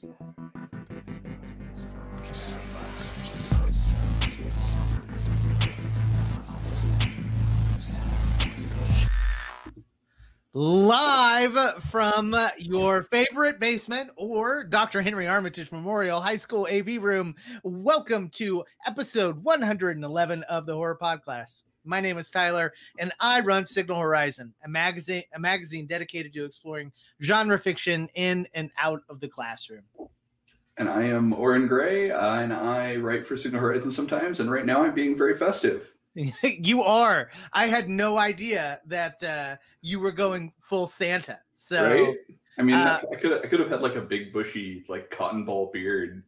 Live from your favorite basement or Dr. Henry Armitage Memorial High School AV room. Welcome to episode 111 of the Horror Podcast. My name is Tyler, and I run Signal Horizon, a magazine dedicated to exploring genre fiction in and out of the classroom. And I am Oren Gray, and I write for Signal Horizon sometimes, and right now I'm being very festive. You are. I had no idea that you were going full Santa. So, right? I mean, I could have had like a big bushy like cotton ball beard.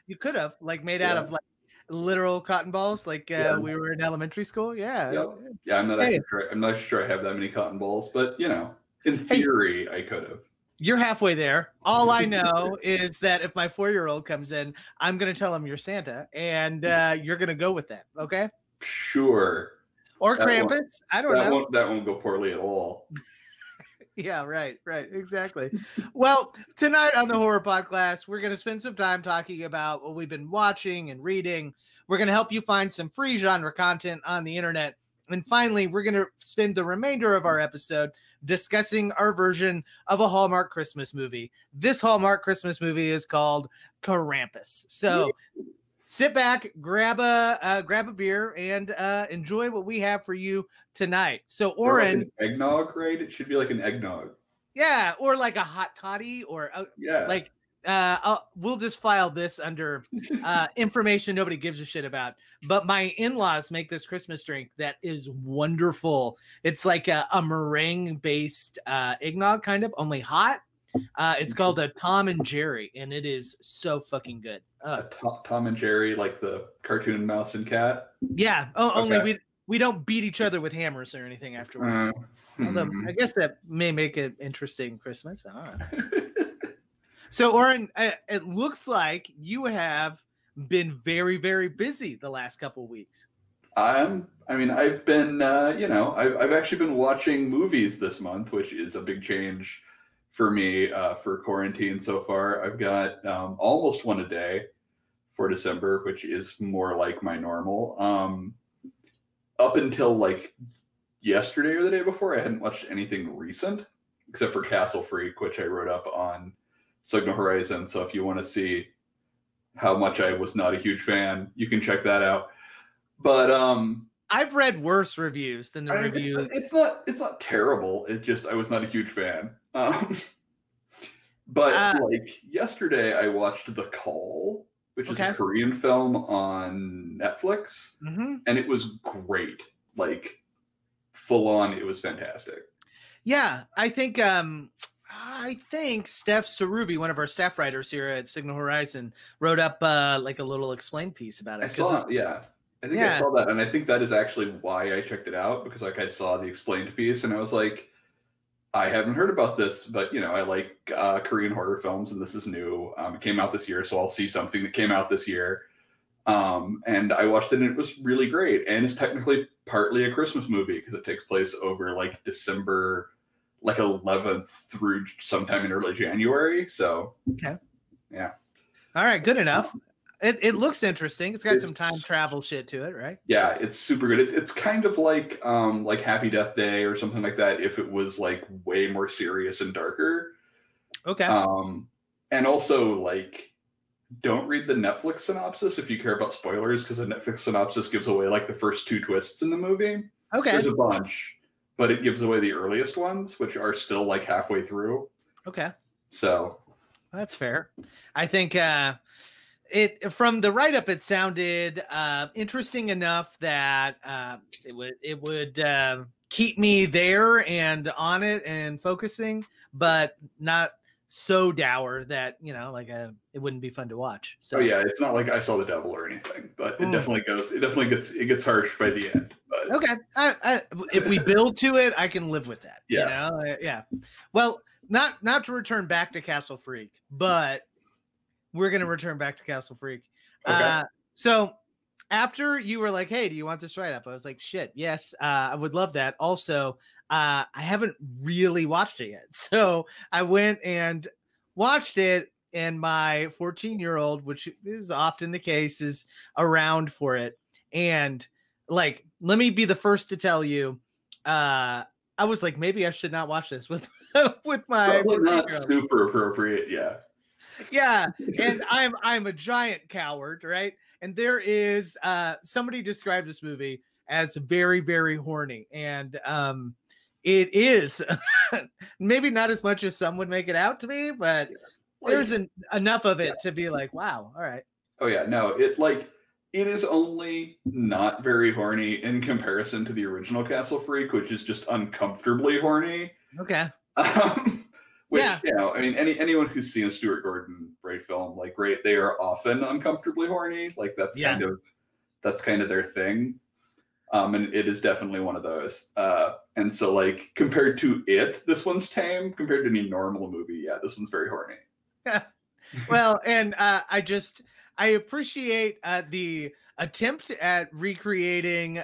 You could have out of like literal cotton balls, like we were in elementary school. Yeah. I'm not sure I have that many cotton balls, but you know, in theory, I could have. You're halfway there. All I know is that if my 4-year-old comes in, I'm going to tell him you're Santa, and you're going to go with that. Okay. Sure. Or Krampus. I don't know. That won't go poorly at all. Yeah, right. Exactly. Well, tonight on the Horror Podcast, we're going to spend some time talking about what we've been watching and reading. We're going to help you find some free genre content on the internet. And finally, we're going to spend the remainder of our episode discussing our version of a Hallmark Christmas movie. This Hallmark Christmas movie is called Krampus. So sit back, grab a beer, and enjoy what we have for you tonight. So, Oren, like an eggnog, right? It should be like an eggnog. Yeah, or like a hot toddy, or we'll just file this under information nobody gives a shit about. But my in-laws make this Christmas drink that is wonderful. It's like a meringue-based eggnog, kind of, only hot. It's called a Tom and Jerry, and it is so fucking good. Tom and Jerry, like the cartoon mouse and cat? Yeah. Only we don't beat each other with hammers or anything afterwards. Although I guess that may make it interesting Christmas. So, Oren, it looks like you have been very, very busy the last couple of weeks. I've been, I've actually been watching movies this month, which is a big change for me for quarantine so far. I've got almost one a day for December, which is more like my normal. Up until like yesterday or the day before, I hadn't watched anything recent except for Castle Freak, which I wrote up on Signal Horizon. So if you want to see how much I was not a huge fan, you can check that out. But I've read worse reviews than the review. It's not terrible. It just I was not a huge fan. But like yesterday, I watched The Call, which is a Korean film on Netflix, and it was great. Like full on, it was fantastic. Yeah, I think Steph Sarubi, one of our staff writers here at Signal Horizon, wrote up like a little explained piece about it. I saw that, and I think that is actually why I checked it out, because like I saw the explained piece, and I was like, I haven't heard about this, but you know, I like Korean horror films, and this is new. It came out this year, so I'll see something that came out this year. And I watched it, and it was really great. And it's technically partly a Christmas movie because it takes place over like December, like 11th through sometime in early January. So yeah. All right, good enough. It looks interesting. It's got some time travel shit to it, right? Yeah, it's super good. It's kind of like Happy Death Day or something like that if it was like way more serious and darker. Okay. And also like don't read the Netflix synopsis if you care about spoilers, because the Netflix synopsis gives away like the first 2 twists in the movie. Okay. There's a bunch, but it gives away the earliest ones, which are still like halfway through. Okay. So that's fair. I think it from the write-up, it sounded interesting enough that it would keep me there and on it and focusing, but not so dour that it wouldn't be fun to watch. So it's not like I Saw the Devil or anything, but it definitely gets harsh by the end. But okay, if we build to it, I can live with that. Yeah. Well, not to return back to Castle Freak, but we're going to return back to Castle Freak. Okay. So after you were like, hey, do you want this write-up? I was like, shit, yes, I would love that. Also, I haven't really watched it yet. So I went and watched it, and my 14-year-old, which is often the case, is around for it. And like, let me be the first to tell you, I was like, maybe I should not watch this with with my Probably not 14-year-old. super appropriate. Yeah. Yeah, and I'm a giant coward, right? And there is somebody described this movie as very, very horny, and it is maybe not as much as some would make it out to be, but Like, there's enough of it to be like, wow, all right. oh yeah, no, it is only not very horny in comparison to the original Castle Freak, which is just uncomfortably horny. Okay. Which, Yeah. you know, I mean, anyone who's seen a Stuart Gordon Braid film, like, right, they are often uncomfortably horny. Like, that's kind of their thing. And it is definitely one of those. And so, like, compared to it, this one's tame. Compared to any normal movie, yeah, this one's very horny. Well, and I appreciate the attempt at recreating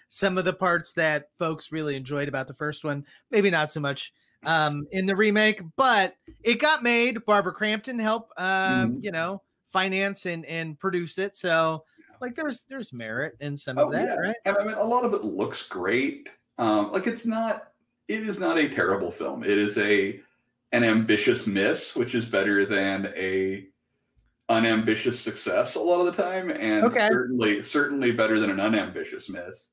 some of the parts that folks really enjoyed about the first one. Maybe not so much in the remake, but it got made. Barbara Crampton helped, you know, finance and produce it. So, like, there's merit in some of that, right? And I mean, a lot of it looks great. Like, it is not a terrible film. It is an ambitious miss, which is better than a unambitious success a lot of the time, and certainly better than an unambitious miss.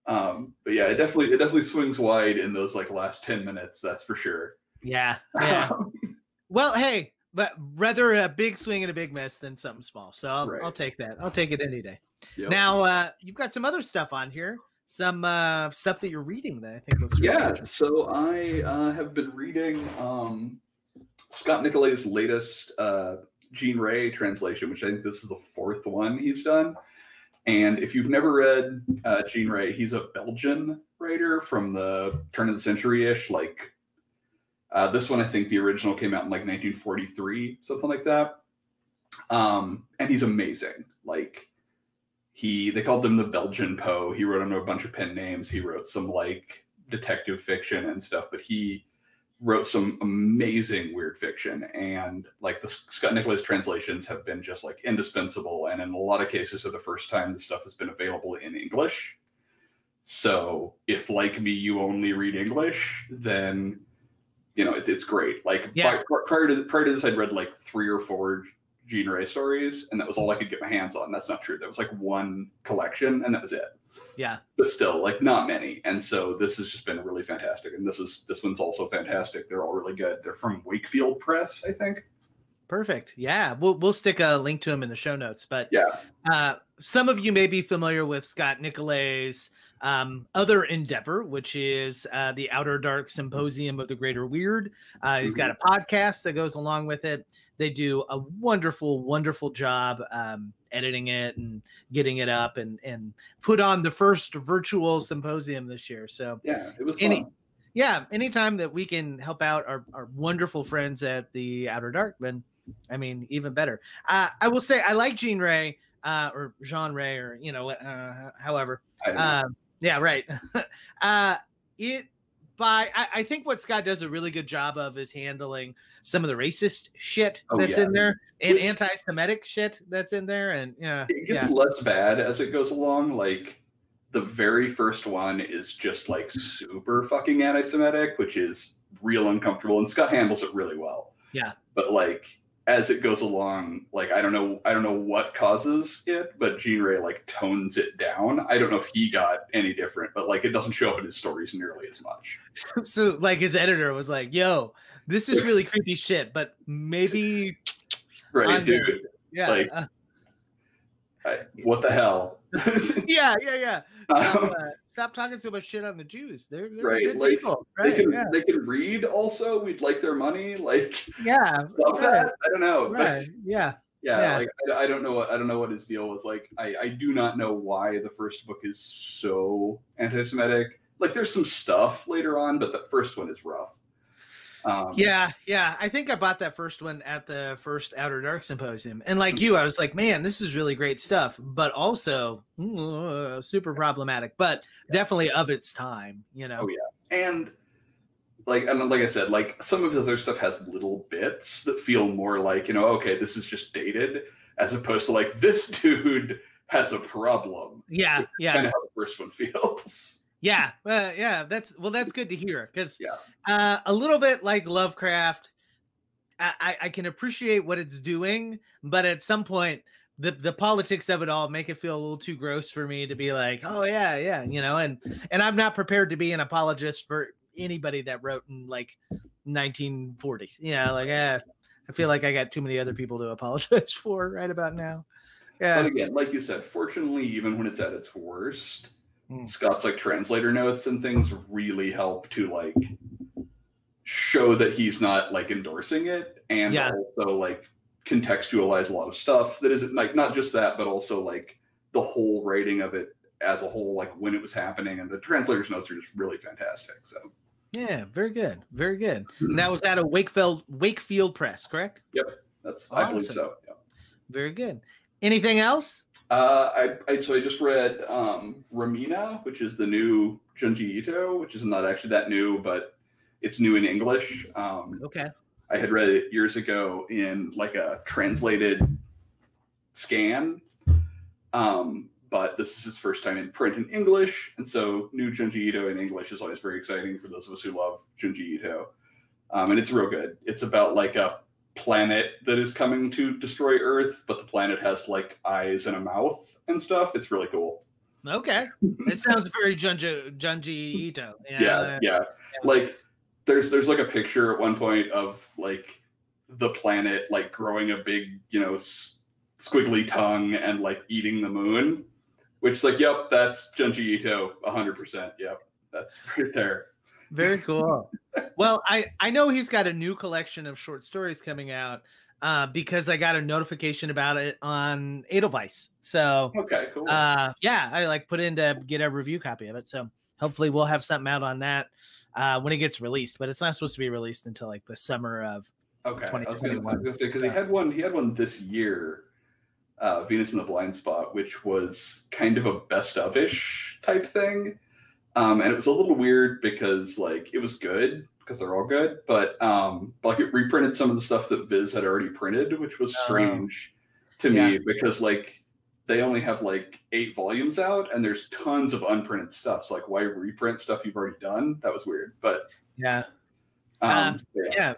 But yeah, it definitely swings wide in those like last 10 minutes, that's for sure. Yeah. Well, hey, but rather a big swing and a big miss than something small. So I'll take that. I'll take it any day. Yep. Now you've got some other stuff on here, some stuff that you're reading that I think looks really interesting. So I have been reading Scott Nicolay's latest Jean Ray translation, which I think this is the fourth one he's done. And if you've never read Jean Ray, he's a Belgian writer from the turn of the century-ish. Like, this one, I think the original came out in like 1943, something like that. And he's amazing. Like, they called him the Belgian Poe. He wrote under a bunch of pen names. He wrote some like detective fiction and stuff, but he wrote some amazing weird fiction, and like the Scott Nicolay's translations have been just like indispensable, and in a lot of cases are the first time this stuff has been available in English. So if, like me, you only read English, then you know it's great. Like, prior to this, I'd read like 3 or 4 Jean Ray stories, and that was all I could get my hands on. That's not true. There was like one collection, and that was it. Yeah. But still, like, not many. And so this has just been really fantastic. And this one's also fantastic. They're all really good. They're from Wakefield Press, I think. Perfect. Yeah. We'll stick a link to them in the show notes. But some of you may be familiar with Scott Nicolay's other endeavor, which is the Outer Dark Symposium of the Greater Weird. He's got a podcast that goes along with it. They do a wonderful, wonderful job editing it and getting it up and put on the first virtual symposium this year. So yeah, it was fun. Anytime that we can help out our wonderful friends at the Outer Dark, then I mean, even better. I will say I like Jean Ray or Jean Ray, or you know, however. Yeah, right. I think what Scott does a really good job of is handling some of the racist shit that's in there, and anti-Semitic shit that's in there, and it gets less bad as it goes along. Like, the very first one is just like super fucking anti-Semitic, which is real uncomfortable, and Scott handles it really well. Yeah, but like as it goes along, like I don't know what causes it, but Jean Ray like tones it down. I don't know if he got any different, but like it doesn't show up in his stories nearly as much. So like his editor was like, "Yo, this is really creepy shit, but maybe." Right, dude. Yeah. Like, what the hell? Yeah. Stop talking so much shit on the Jews. They're right. Good like people. Right, they can read. Also, we'd like their money. Like, stuff that. I don't know. Right. But, yeah. Like I don't know what his deal was. Like I do not know why the first book is so anti-Semitic. Like, there's some stuff later on, but the first one is rough. Yeah. I think I bought that first one at the first Outer Dark Symposium, and like you, I was like, man, this is really great stuff, but also super problematic, but definitely of its time, you know. Oh yeah, and and like I said, like some of his other stuff has little bits that feel more like, okay, this is just dated, as opposed to like this dude has a problem. Yeah, yeah. Kind of how the first one feels. Yeah, yeah. That's good to hear, because yeah, a little bit like Lovecraft, I can appreciate what it's doing, but at some point, the politics of it all make it feel a little too gross for me to be like, oh yeah, and I'm not prepared to be an apologist for anybody that wrote in like 1940s. Like I feel like I got too many other people to apologize for right about now. Yeah. But again, like you said, fortunately, even when it's at its worst, Scott's like translator notes and things really help to like show that he's not like endorsing it, and also like contextualize a lot of stuff that isn't like not just that, but also like the whole writing of it as a whole, like when it was happening, and the translator's notes are just really fantastic. So yeah, very good, very good. And that was at a Wakefield Press, correct? Yep, that's awesome. I believe so. Yeah. Very good. Anything else? I just read Ramina, which is the new Junji Ito, which is not actually that new, but it's new in English. Okay. I had read it years ago in like a translated scan, but this is his first time in print in English, and so new Junji Ito in English is always very exciting for those of us who love Junji Ito. And it's real good. It's about like a planet that is coming to destroy Earth, but the planet has like eyes and a mouth and stuff. It's really cool. Okay. It sounds very Junji Ito. Yeah. Like there's like a picture at one point of like the planet like growing a big, squiggly tongue and like eating the moon, which is like, yep, that's Junji Ito 100%. Yep, that's right there. Very cool. Well, I know he's got a new collection of short stories coming out because I got a notification about it on Edelweiss. So okay, cool. Yeah, I like put in to get a review copy of it. So hopefully we'll have something out on that when it gets released. But it's not supposed to be released until like the summer of 2021. I was gonna say because he had one this year, Venus in the Blind Spot, which was kind of a best of-ish type thing. And it was a little weird because like it was good because they're all good, but like it reprinted some of the stuff that Viz had already printed, which was strange to me because like they only have like 8 volumes out and there's tons of unprinted stuff. So like why reprint stuff you've already done? That was weird, but that is odd. Yeah,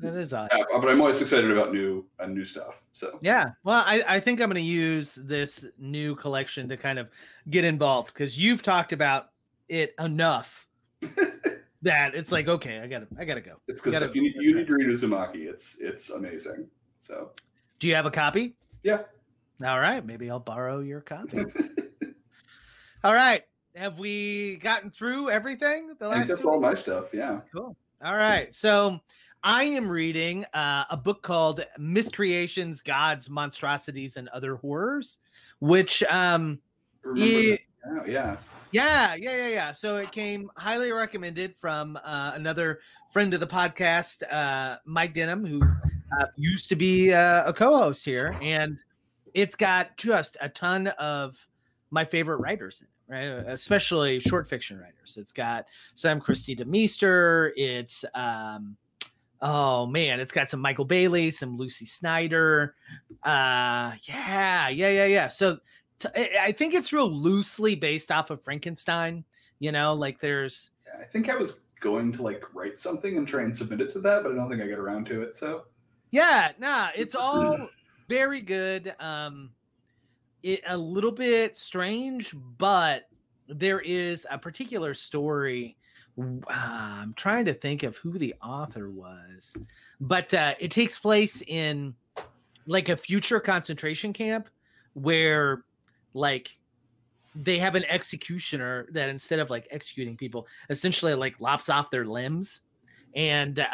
but I'm always excited about new stuff. So yeah, well, I think I'm going to use this new collection to kind of get involved because you've talked about it enough that it's like, okay, I gotta go. It's because you need to read Uzumaki. It's amazing. So do you have a copy? Yeah. All right, maybe I'll borrow your copy. All right, have we gotten through everything? I think that's all my stuff. Yeah. Cool. All right, so I am reading a book called Miscreations, Gods, Monstrosities, and Other Horrors, which Yeah. So it came highly recommended from another friend of the podcast, Mike Denham, who used to be a co-host here, and it's got just a ton of my favorite writers in it, right? Especially short fiction writers. It's got some Christy DeMeester. It's it's got some Michael Bailey, some Lucy Snyder. Yeah. So I think it's real loosely based off of Frankenstein, like there's. I think I was going to like write something and try and submit it to that, but I don't think I get around to it. So it's all very good. A little bit strange, but there is a particular story. I'm trying to think of who the author was, but it takes place in like a future concentration camp where like they have an executioner that instead of like executing people essentially like lops off their limbs, and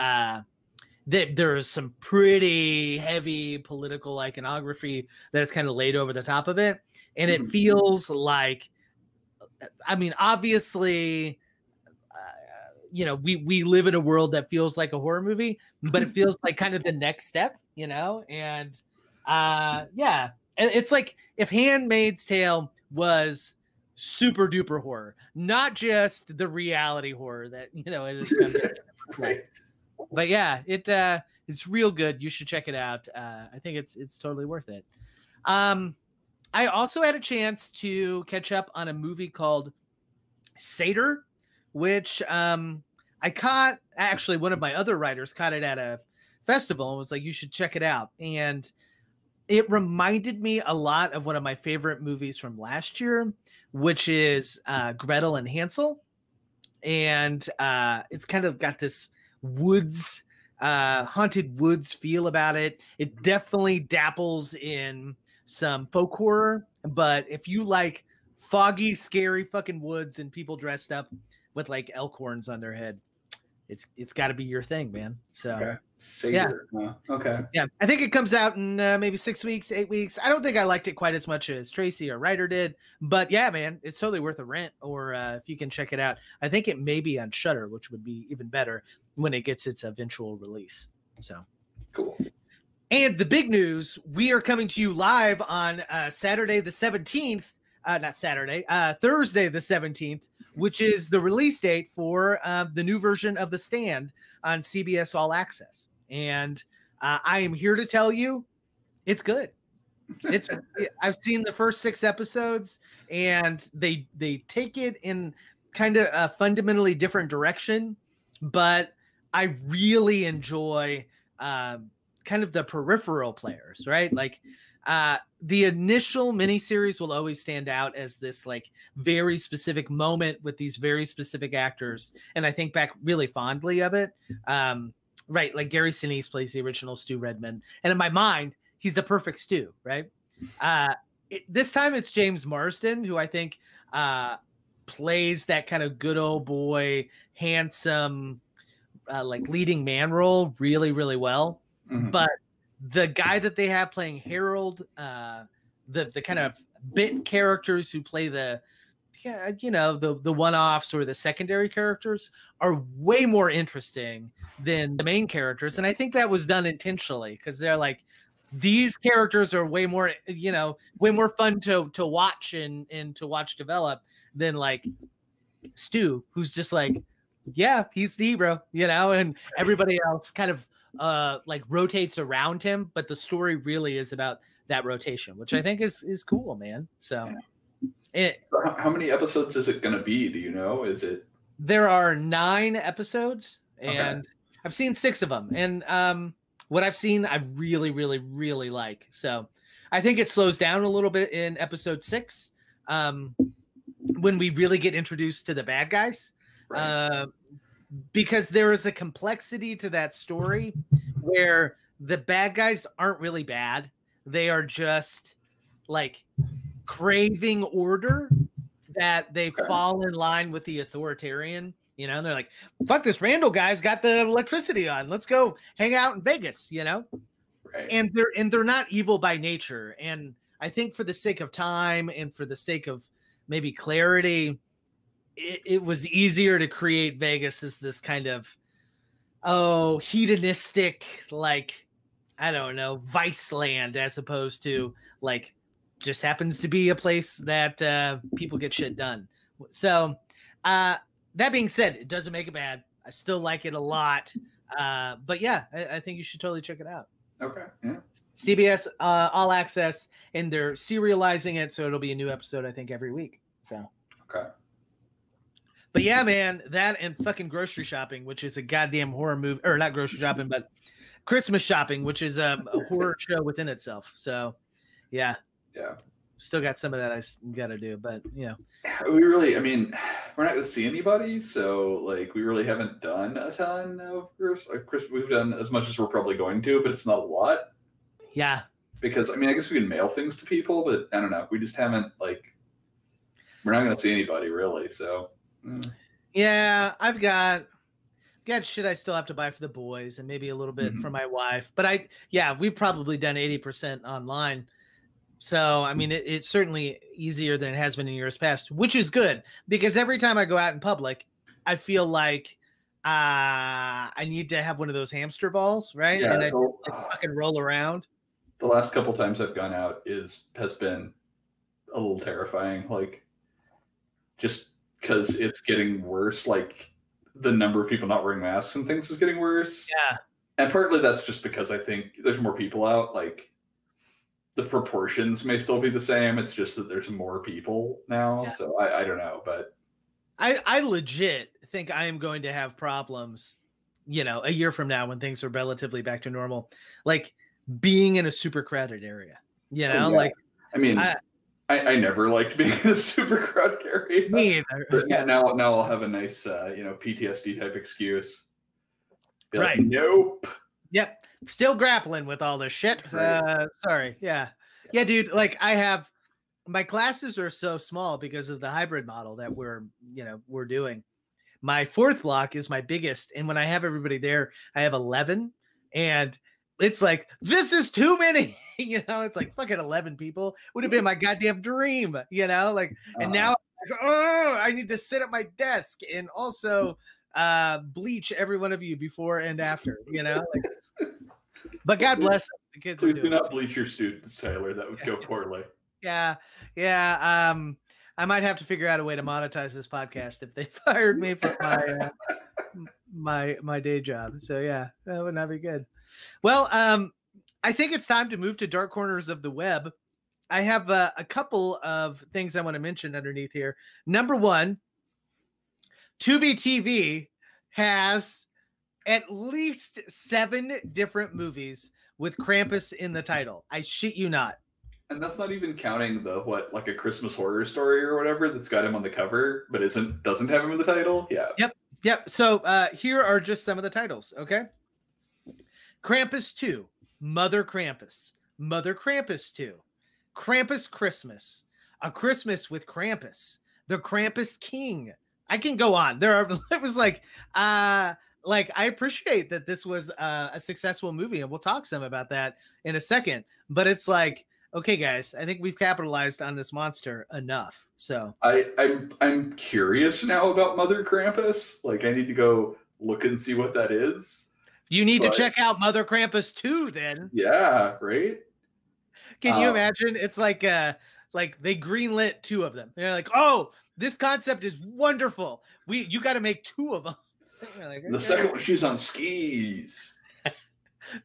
there's some pretty heavy political iconography that is kind of laid over the top of it, and it feels like, I mean, obviously we live in a world that feels like a horror movie, but it feels like kind of the next step, and it's like if Handmaid's Tale was super duper horror, not just the reality horror that it is kind of Right. But yeah, it's real good. You should check it out. I think it's totally worth it. I also had a chance to catch up on a movie called Seder, which I caught. Actually, one of my other writers caught it at a festival and was like, "You should check it out." And it reminded me a lot of one of my favorite movies from last year, which is Gretel and Hansel. And it's kind of got this woods, haunted woods feel about it. It definitely dapples in some folk horror, but if you like foggy, scary fucking woods and people dressed up with like elk horns on their head, it's got to be your thing, man. So okay. Seder. Yeah. Okay. Yeah, I think it comes out in maybe 6 weeks, 8 weeks. I don't think I liked it quite as much as Tracy or Ryder did, but yeah, man, it's totally worth a rent. Or if you can check it out, I think it may be on Shudder, which would be even better when it gets its eventual release. So cool. And the big news: we are coming to you live on Saturday the 17th. Not Saturday, Thursday the 17th, which is the release date for the new version of The Stand on CBS All Access. And I am here to tell you it's good. I've seen the first 6 episodes, and they take it in kind of a fundamentally different direction, but I really enjoy kind of the peripheral players, right? Like the initial miniseries will always stand out as this like very specific moment with these very specific actors. And I think back really fondly of it. Right. Like Gary Sinise plays the original Stu Redman. And in my mind, he's the perfect Stu, right? This time it's James Marsden, who I think plays that kind of good old boy, handsome, like leading man role really, really well. Mm-hmm. But the guy that they have playing Harold, the kind of bit characters who play the one-offs or the secondary characters are way more interesting than the main characters. And I think that was done intentionally because they're like, these characters are way more fun to watch and to watch develop than like Stu, who's just like, yeah, he's the hero, and everybody else kind of like rotates around him, but the story really is about that rotation, which I think is cool, man. So how many episodes is it going to be? Do you know? There are 9 episodes, and okay. I've seen 6 of them, and what I've seen I really, really, really like. So I think it slows down a little bit in episode 6 when we really get introduced to the bad guys. Right. Because there is a complexity to that story where the bad guys aren't really bad. They are just like craving order that they fall in line with the authoritarian, and they're like, fuck, this Randall guy's got the electricity on. Let's go hang out in Vegas, Right. And they're not evil by nature. And I think for the sake of time and for the sake of maybe clarity, it was easier to create Vegas as this kind of, hedonistic, like, I don't know, vice land, as opposed to like, just happens to be a place that people get shit done. So that being said, it doesn't make it bad. I still like it a lot. But yeah, I think you should totally check it out. Okay. Yeah. CBS All Access, and they're serializing it, so it'll be a new episode, I think, every week. So okay. But yeah, man, that and fucking Grocery Shopping, which is a goddamn horror movie, or not Grocery Shopping, but Christmas Shopping, which is a horror show within itself. So yeah. Still got some of that I got to do, but we really, we're not going to see anybody. So like, we really haven't done a ton of Christmas. We've done as much as we're probably going to, but it's not a lot. Yeah. Because I guess we can mail things to people, but I don't know. We just haven't we're not going to see anybody really. So. Yeah, I've got shit I still have to buy for the boys and maybe a little bit for my wife. But we've probably done 80% online. So, it's certainly easier than it has been in years past, which is good because every time I go out in public, I feel like I need to have one of those hamster balls, right? Yeah, and I fucking roll around. The last couple times I've gone out has been a little terrifying. Like, just because it's getting worse. Like the number of people not wearing masks and things is getting worse. Yeah. And partly that's just because I think there's more people out. Like the proportions may still be the same. It's just that there's more people now. Yeah. So I don't know, but I legit think I am going to have problems, you know, a year from now when things are relatively back to normal, like being in a super crowded area, you know, like, I mean, I never liked being in a super crowded area. Me either. But yeah, now I'll have a nice, you know, PTSD type excuse. Be right. Like, nope. Yep. Still grappling with all this shit. Right. Sorry. Yeah. Yeah, dude. Like my classes are so small because of the hybrid model that we're doing. My fourth block is my biggest. And when I have everybody there, I have 11, and it's like, this is too many, you know, it's like fucking 11 people would have been my goddamn dream, you know, like, and now I need to sit at my desk and also bleach every one of you before and after, you know, like, but God bless them, the kids. Please do not bleach your students, Tyler. That would go poorly. Yeah. Yeah. I might have to figure out a way to monetize this podcast if they fired me from my day job. So yeah, that would not be good. Well, I think it's time to move to dark corners of the web. I have a couple of things I want to mention underneath here. Number one, Tubi TV has at least 7 different movies with Krampus in the title. I shit you not. And that's not even counting like a Christmas Horror Story or whatever that's got him on the cover, but doesn't have him in the title. Yeah. Yep. So here are just some of the titles. Okay. Krampus 2, Mother Krampus, Mother Krampus 2, Krampus Christmas, A Christmas with Krampus, The Krampus King. I can go on. It was like I appreciate that this was a successful movie, and we'll talk some about that in a second. But it's like, okay, guys, I think we've capitalized on this monster enough. So I'm curious now about Mother Krampus. Like, I need to go look and see what that is. You need to check out Mother Krampus 2 then. Yeah, right? Can you imagine? It's like they greenlit 2 of them. They're like, oh, this concept is wonderful. You got to make 2 of them. Like, okay. The second one, she's on skis.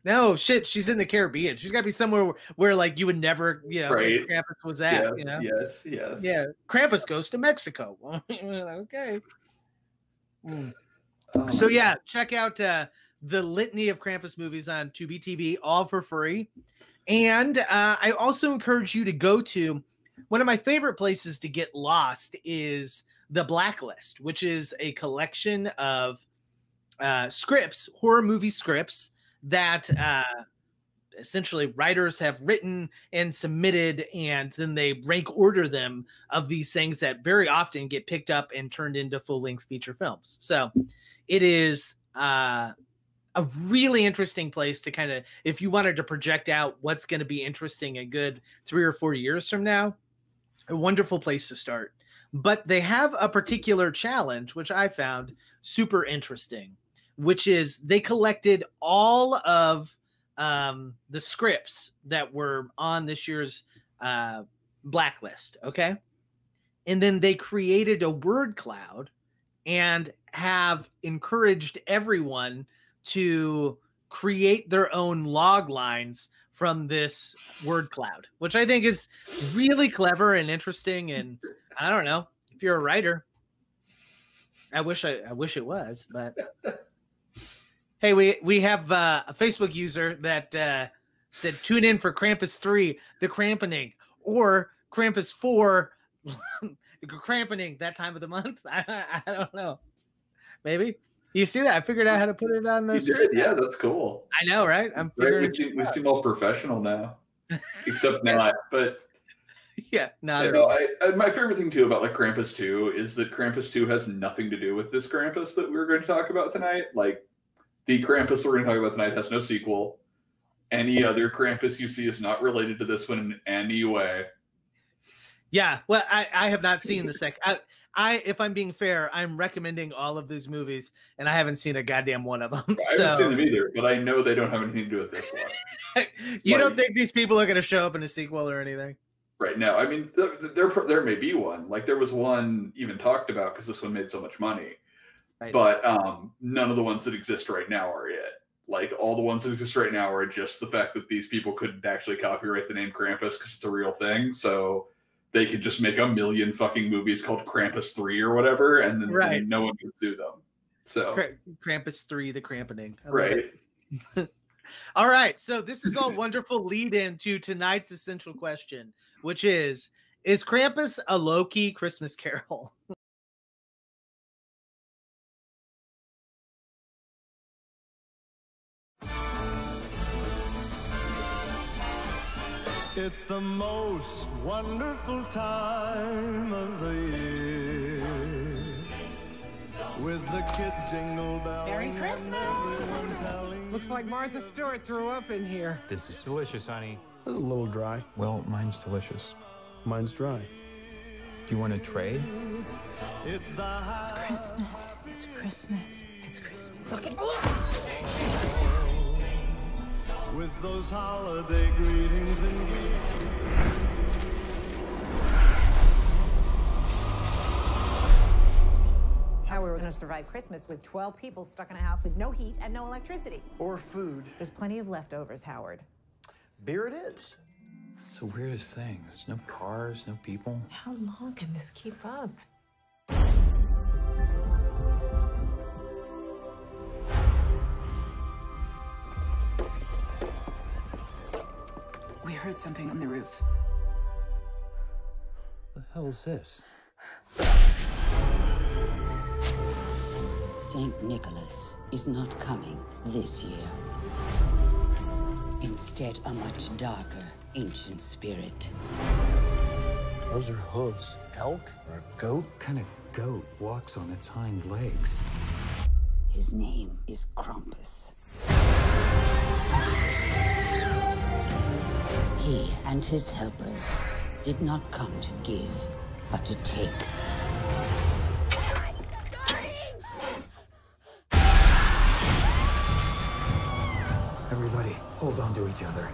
No, shit, she's in the Caribbean. She's got to be somewhere where like you would never, you know, right. where Krampus was at. Yes, you know? Yes. Yeah, Krampus goes to Mexico. Okay. So yeah, check out the litany of Krampus movies on Tubi TV, all for free. And I also encourage you to go to one of my favorite places to get lost is The Blacklist, which is a collection of scripts, horror movie scripts that essentially writers have written and submitted, and then they rank order them of these things that very often get picked up and turned into full-length feature films. So it is a really interesting place to kind of, if you wanted to project out what's going to be interesting a good 3 or 4 years from now, a wonderful place to start. But they have a particular challenge, which I found super interesting, which is they collected all of the scripts that were on this year's blacklist. Okay. And then they created a word cloud and have encouraged everyone to create their own log lines from this word cloud, which I think is really clever and interesting. And I don't know if you're a writer, I wish it was, but hey, we have a Facebook user that said, tune in for Krampus 3, The Crampening, or Krampus 4, The Crampening, that time of the month. I don't know. Maybe. You see that? I figured out how to put it on the screen. Yeah, that's cool. I know, right? I'm figuring we seem all professional now, except not. But yeah, not. You know, my favorite thing too about like Krampus 2 is that Krampus 2 has nothing to do with this Krampus that we're going to talk about tonight. Like the Krampus we're going to talk about tonight has no sequel. Any other Krampus you see is not related to this one in any way. Yeah, well, I have not seen the second. If I'm being fair, I'm recommending all of these movies, and I haven't seen a goddamn one of them. I haven't seen them either, but I know they don't have anything to do with this one. You don't think these people are going to show up in a sequel or anything? right now. I mean, there may be one. Like there was one even talked about because this one made so much money. Right. But none of the ones that exist right now are it. Like all the ones that exist right now are just the fact that these people couldn't actually copyright the name Krampus because it's a real thing. So they could just make a million fucking movies called Krampus 3 or whatever, and then no one could sue them. So Krampus 3, the Krampening. Right. All right. So this is all wonderful lead into tonight's essential question, which is Krampus a low-key Christmas carol? It's the most wonderful time of the year, with the kids jingle bells. Merry Christmas! Looks like Martha Stewart threw up in here. This is delicious, honey. It's a little dry. Well, mine's delicious. Mine's dry. Do you want to trade? It's Christmas. It's Christmas. It's Christmas. with those holiday greetings and gifts. How we were going to survive Christmas with 12 people stuck in a house with no heat and no electricity. Or food. There's plenty of leftovers, Howard. Beer it is. It's the weirdest thing. There's no cars, no people. How long can this keep up? We heard something on the roof. The hell's this? Saint Nicholas is not coming this year. Instead, a much darker, ancient spirit. Those are hooves. Elk or a goat? What kind of goat walks on its hind legs? His name is Krampus. He and his helpers did not come to give, but to take. Everybody, hold on to each other.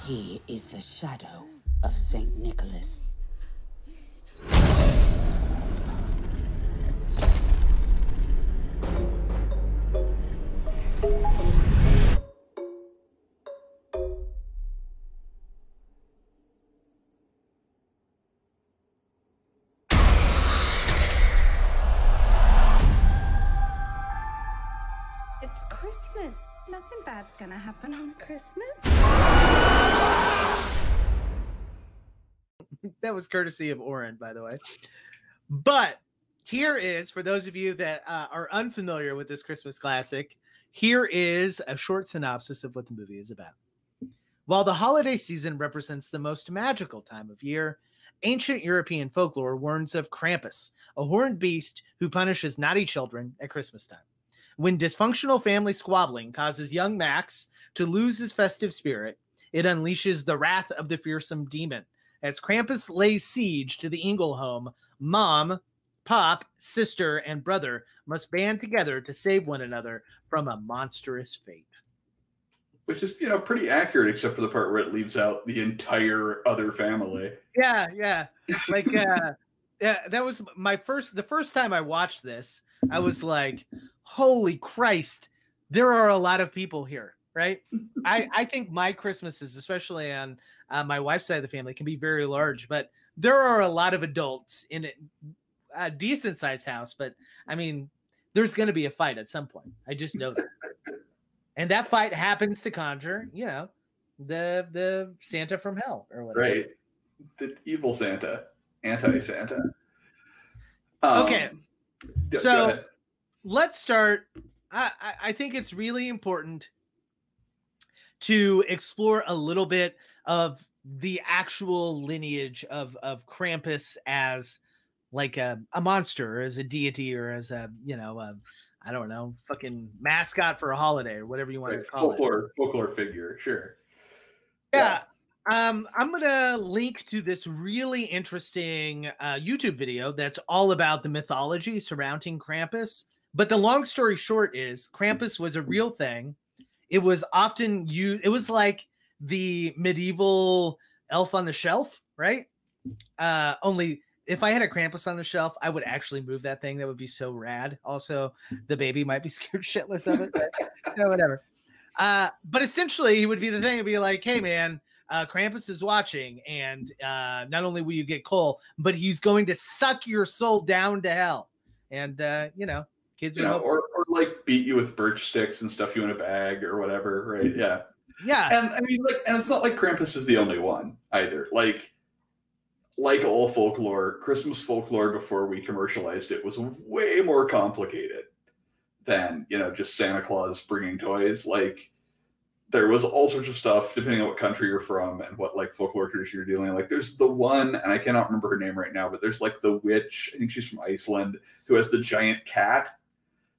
He is the shadow of Saint Nicholas. It's Christmas. Nothing bad's gonna happen on Christmas. That was courtesy of Oren, by the way. But here is, for those of you that are unfamiliar with this Christmas classic, here is a short synopsis of what the movie is about. While the holiday season represents the most magical time of year, ancient European folklore warns of Krampus, a horned beast who punishes naughty children at Christmas time. When dysfunctional family squabbling causes young Max to lose his festive spirit, it unleashes the wrath of the fearsome demon. As Krampus lays siege to the Ingle home, Mom, Pop, sister, and brother must band together to save one another from a monstrous fate. Which is, pretty accurate, except for the part where it leaves out the entire other family. Yeah. Like, yeah, that was the first time I watched this, I was like, holy Christ, there are a lot of people here, right? I think my Christmases, especially on my wife's side of the family, can be very large, but there are a lot of adults in a decent sized house. But I mean, there's going to be a fight at some point. I just know that. And that fight happens to conjure, the Santa from hell or whatever. Right. The evil Santa, anti-Santa. Okay. So let's start. I think it's really important to explore a little bit of the actual lineage of Krampus as like a monster, or as a deity, or as a, I don't know, fucking mascot for a holiday, or whatever you want to call it. Folklore figure, sure. Yeah. I'm going to link to this really interesting YouTube video that's all about the mythology surrounding Krampus. But the long story short is Krampus was a real thing. It was often used. It was like the medieval elf on the shelf, right? Only if I had a Krampus on the shelf, I would actually move that thing. That would be so rad. Also, the baby might be scared shitless of it. But, whatever. But essentially, he would be the thing. It'd be like, hey, man, Krampus is watching. And not only will you get coal, but he's going to suck your soul down to hell. And, kids would or like beat you with birch sticks and stuff you in a bag or whatever, right? Yeah. Yeah. And I mean, and it's not like Krampus is the only one either. Like all folklore, Christmas folklore before we commercialized it was way more complicated than, just Santa Claus bringing toys. Like there was all sorts of stuff depending on what country you're from and what like folklore tradition you're dealing with. Like there's the one, and I cannot remember her name right now, but there's like the witch, I think she's from Iceland, who has the giant cat.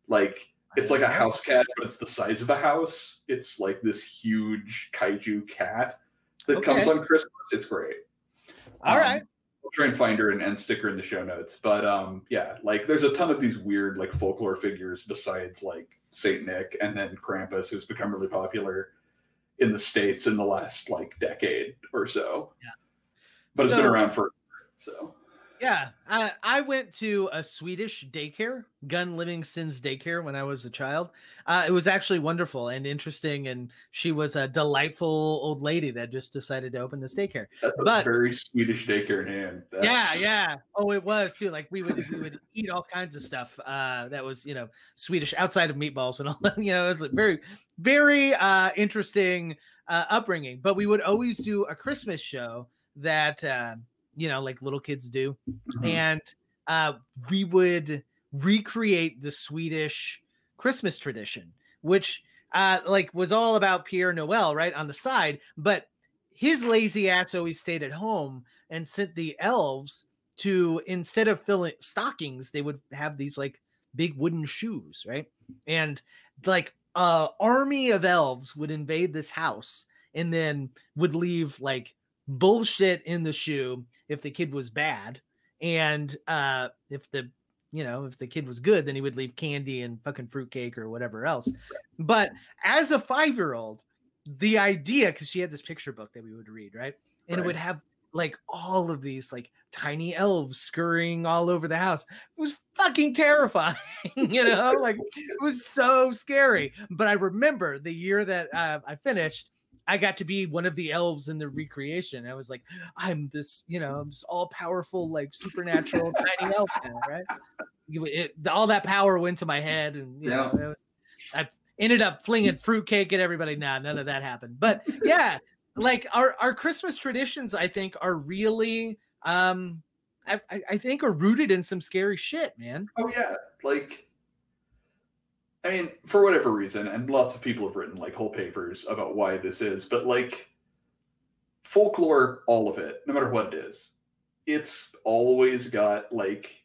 Like it's like a house cat, but it's the size of a house. It's like this huge kaiju cat that comes on Christmas. It's great. All right. I'll try and find her and stick her in the show notes. But yeah, like there's a ton of these weird like folklore figures besides like Saint Nick and then Krampus, who's become really popular in the States in the last like decade or so. Yeah. But it's been around forever. So yeah, I went to a Swedish daycare, Gun Livingston's daycare, when I was a child. It was actually wonderful and interesting, and she was a delightful old lady that just decided to open this daycare. That's a very Swedish daycare name. Yeah. Oh, it was too. Like we would eat all kinds of stuff that was Swedish outside of meatballs and all. It was a very, very interesting upbringing. But we would always do a Christmas show that. Like little kids do. And we would recreate the Swedish Christmas tradition, which was all about Pierre Noel, right, on the side. But his lazy ass always stayed at home and sent the elves to, instead of filling stockings, they would have these like big wooden shoes, right? And like army of elves would invade this house and then would leave like bullshit in the shoe if the kid was bad, and if the kid was good, then he would leave candy and fucking fruitcake or whatever else. But as a 5-year-old, the idea, because she had this picture book that we would read, right, and it would have like all of these like tiny elves scurrying all over the house. It was fucking terrifying. Like it was so scary. But I remember the year that I finished, I got to be one of the elves in the recreation. I was like, I'm this, I'm this all powerful, like supernatural tiny elf now, right? All that power went to my head, and I ended up flinging fruitcake at everybody. Nah, none of that happened. But yeah, like our Christmas traditions, I think, are really, I think, are rooted in some scary shit, man. Oh yeah, like. I mean, for whatever reason, and lots of people have written like whole papers about why this is, but like folklore, all of it, no matter what it is, it's always got like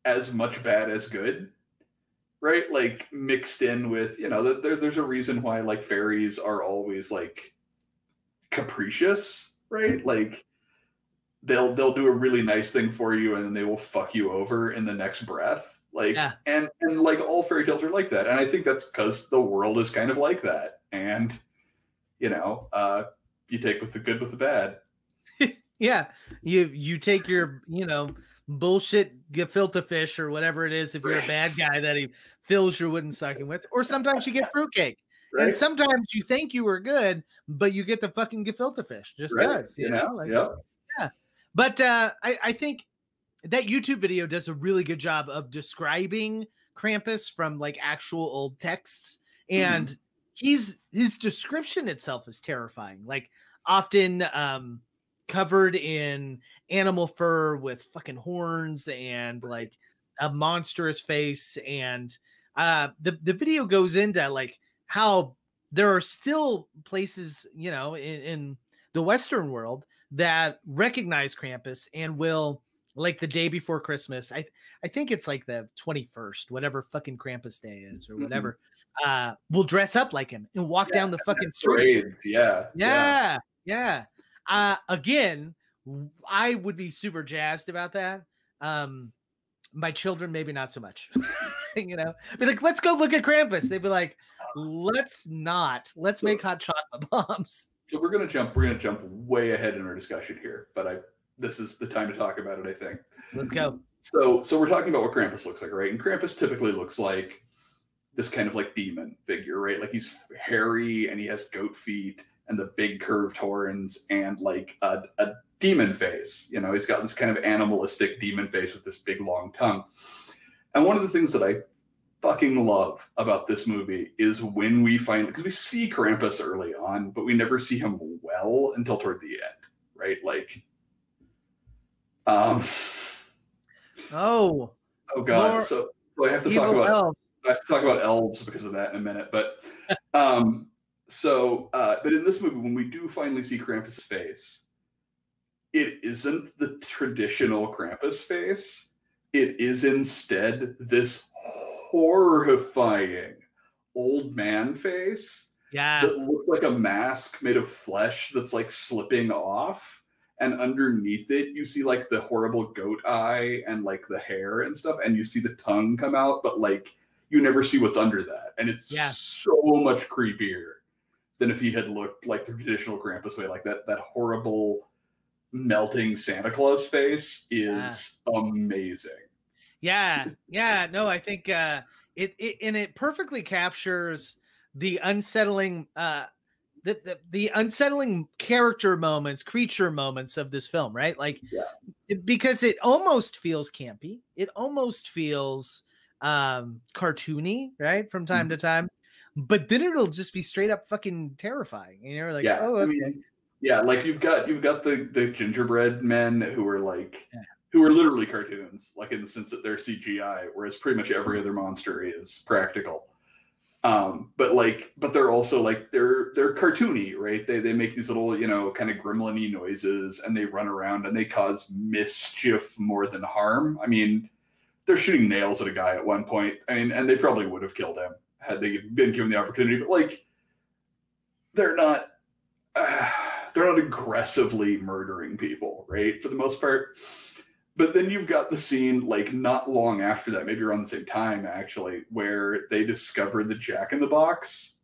as much bad as good, right? Like mixed in with, there's a reason why like fairies are always like capricious, right? Like they'll do a really nice thing for you and then they will fuck you over in the next breath. Like, and like all fairy tales are like that. And I think that's because the world is kind of like that. And, you take with the good with the bad. Yeah. You take your, bullshit gefilte fish or whatever it is. If you're a bad guy that he fills your wooden stocking with, or sometimes you get fruitcake. Right? And sometimes you think you were good, but you get the fucking gefilte fish. Just does, you know? Like, yeah. But I think that YouTube video does a really good job of describing Krampus from like actual old texts, and his description itself is terrifying. Like often covered in animal fur with fucking horns and like a monstrous face, and the video goes into like how there are still places, in the Western world that recognize Krampus and will. Like the day before Christmas, I think it's like the 21st, whatever fucking Krampus Day is or whatever. We'll dress up like him and walk down the fucking street. Parades, yeah. Again, I would be super jazzed about that. My children, maybe not so much. You know, be like, let's go look at Krampus. They'd be like, let's not. Let's make hot chocolate bombs. So we're gonna jump way ahead in our discussion here, but this is the time to talk about it, I think. Let's go. So we're talking about what Krampus looks like, right? And Krampus typically looks like this kind of like demon figure, right? Like he's hairy and he has goat feet and the big curved horns and like a demon face. You know, he's got this kind of animalistic demon face with this big long tongue. And one of the things that I fucking love about this movie is when we finally, because we see Krampus early on, but we never see him well until toward the end, right? Like, oh God. So I have to talk about elves. I have to talk about elves because of that in a minute. But but in this movie, when we do finally see Krampus's face, it isn't the traditional Krampus face. It is instead this horrifying old man face that looks like a mask made of flesh that's like slipping off. And underneath it, you see like the horrible goat eye and like the hair and stuff. And you see the tongue come out, but like you never see what's under that. And it's so much creepier than if he had looked like the traditional Krampus way. Like that horrible melting Santa Claus face is amazing. Yeah. No, I think it perfectly captures the unsettling the unsettling creature moments of this film, right? Like because it almost feels campy. It almost feels cartoony, right? From time to time. But then it'll just be straight up fucking terrifying. And you're like, oh, okay. I mean, like you've got the gingerbread men who are like who are literally cartoons, like in the sense that they're CGI, whereas pretty much every other monster is practical. But they're also like they're cartoony, right? They make these little, you know, kind of gremlin-y noises, and they run around and they cause mischief more than harm. I mean, they're shooting nails at a guy at one point. I mean, and they probably would have killed him had they been given the opportunity, but like they're not aggressively murdering people, right? For the most part. But then you've got the scene, like not long after that, maybe around the same time actually, where they discover the Jack-in-the-Box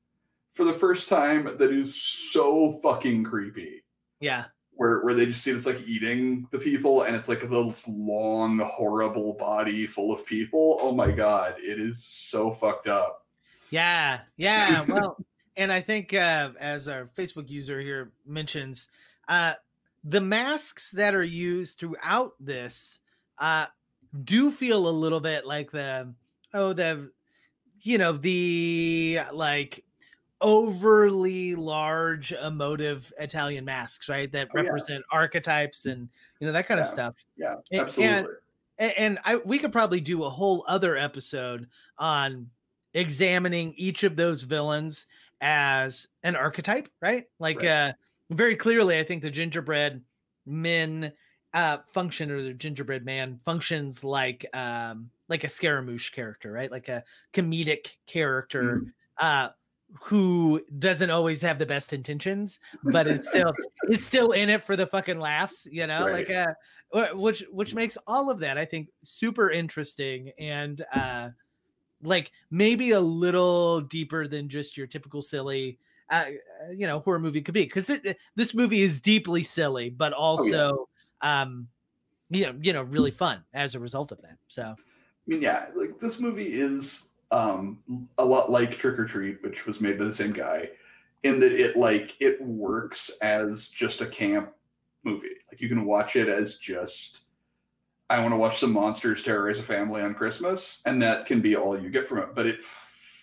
for the first time. That is so fucking creepy. Yeah. Where they just see it's like eating the people, and it's like this long, horrible body full of people. Oh my God, it is so fucked up. Yeah. Well, and I think as our Facebook user here mentions, the masks that are used throughout this do feel a little bit like the like overly large emotive Italian masks, right? That represent archetypes and, you know, that kind of stuff. Yeah, absolutely. And we could probably do a whole other episode on examining each of those villains as an archetype, right? Like, very clearly, I think the gingerbread men function, or the gingerbread man functions like a Scaramouche character, right? Like a comedic character who doesn't always have the best intentions, but it's still in it for the fucking laughs, you know, which makes all of that, I think, super interesting and like maybe a little deeper than just your typical silly horror movie could be, because this movie is deeply silly, but also really fun as a result of that. So I mean, like this movie is a lot like Trick or Treat, which was made by the same guy, in that it works as just a camp movie. Like you can watch it as just, I want to watch some monsters terrorize a family on Christmas, and that can be all you get from it. But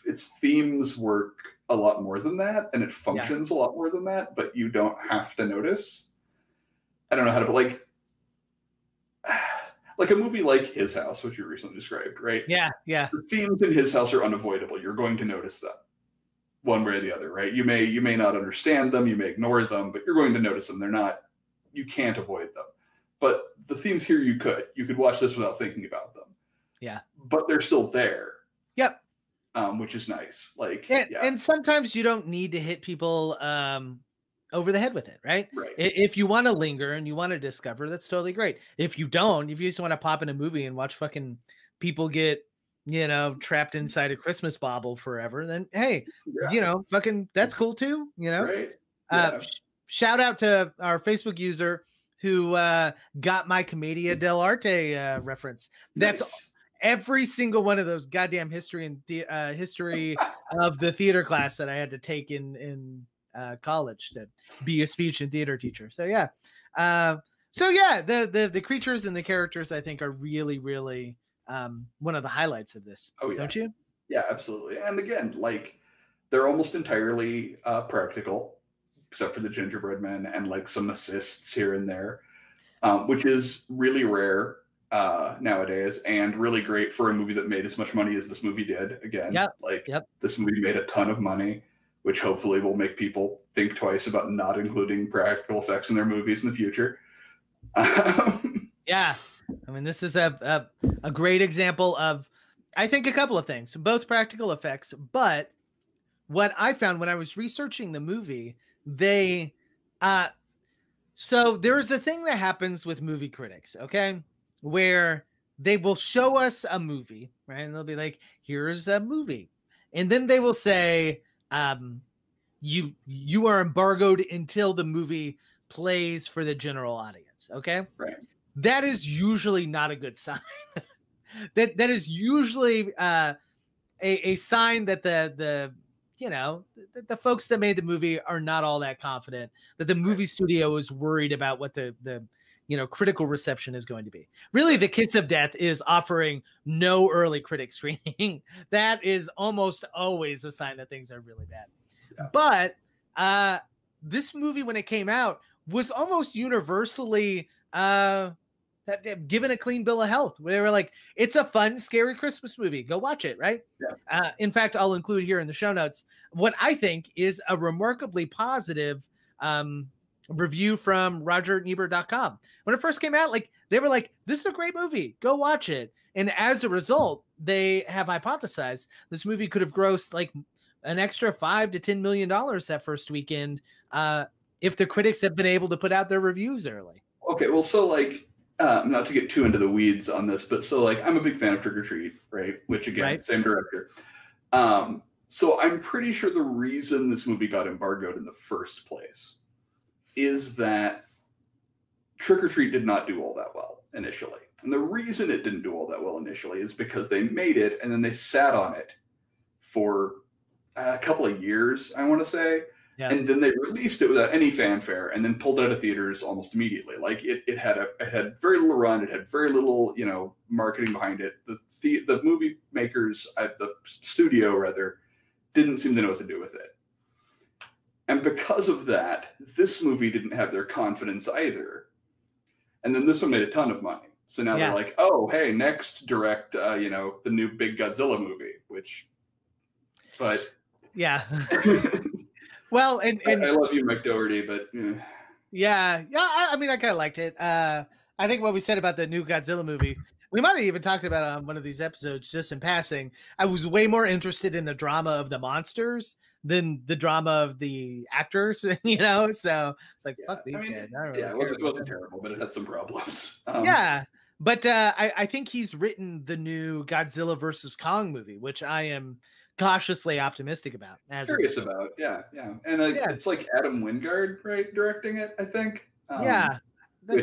its themes work a lot more than that, and it functions a lot more than that, but you don't have to notice. I don't know how to, but like a movie like His House, which you recently described, right? Yeah. The themes in His House are unavoidable. You're going to notice them one way or the other, right? You may not understand them, you may ignore them, but you're going to notice them. You can't avoid them. But the themes here, you could watch this without thinking about them. Yeah. But they're still there. Yep. Which is nice. And sometimes you don't need to hit people over the head with it, right? If you want to linger and you want to discover, that's totally great. If you don't, if you just want to pop in a movie and watch fucking people get, trapped inside a Christmas bauble forever, then hey, fucking that's cool too, Right. Yeah. Shout out to our Facebook user who got my Commedia dell'arte reference. That's Nice. every single one of those goddamn history and history of the theater class that I had to take in college to be a speech and theater teacher. So yeah. The creatures and the characters I think are really, really one of the highlights of this. Oh, yeah. Don't you? Yeah, absolutely. And again, like they're almost entirely practical, except for the gingerbread men and like some assists here and there, which is really rare nowadays and really great for a movie that made as much money as this movie did. Again, this movie made a ton of money, which hopefully will make people think twice about not including practical effects in their movies in the future. Yeah. I mean, this is a great example of, I think, a couple of things, both practical effects, but what I found when I was researching the movie, so there's a thing that happens with movie critics, okay, where they will show us a movie, right? And they'll be like, here's a movie. And then they will say, you are embargoed until the movie plays for the general audience. Okay. Right. That is usually not a good sign. that is usually a sign that the folks that made the movie are not all that confident, that the movie studio is worried about what the critical reception is going to be. Really, The Kiss of Death is offering no early critic screening. That is almost always a sign that things are really bad. Yeah. But this movie, when it came out, was almost universally given a clean bill of health. Where they were like, it's a fun, scary Christmas movie. Go watch it, right? Yeah. In fact, I'll include here in the show notes what I think is a remarkably positive review from RogerEbert.com. When it first came out, like they were like, this is a great movie. Go watch it. And as a result, they have hypothesized this movie could have grossed like an extra $5 to $10 million that first weekend if the critics have been able to put out their reviews early. Okay, well, so like, not to get too into the weeds on this, but so like, I'm a big fan of Trick or Treat, right? Which again, same director. So I'm pretty sure the reason this movie got embargoed in the first place is that Trick or Treat did not do all that well initially. And the reason it didn't do all that well initially is because they made it and then they sat on it for a couple of years, I want to say. Yeah. And then they released it without any fanfare and then pulled it out of theaters almost immediately. Like it had very little run. It had very little, marketing behind it. The movie makers at the studio rather didn't seem to know what to do with it. And because of that, this movie didn't have their confidence either. And then this one made a ton of money. So now they're like, oh, hey, next direct, the new big Godzilla movie, yeah. Well, and I love you, Mike Dougherty, but yeah. I mean, I kind of liked it. I think what we said about the new Godzilla movie, we might have even talked about it on one of these episodes just in passing. I was way more interested in the drama of the monsters than the drama of the actors, So it's like, fuck these guys. It wasn't terrible, but it had some problems. But I think he's written the new Godzilla versus Kong movie, which I am cautiously optimistic about. Curious about, yeah. And it's like Adam Wingard, right, directing it, I think. That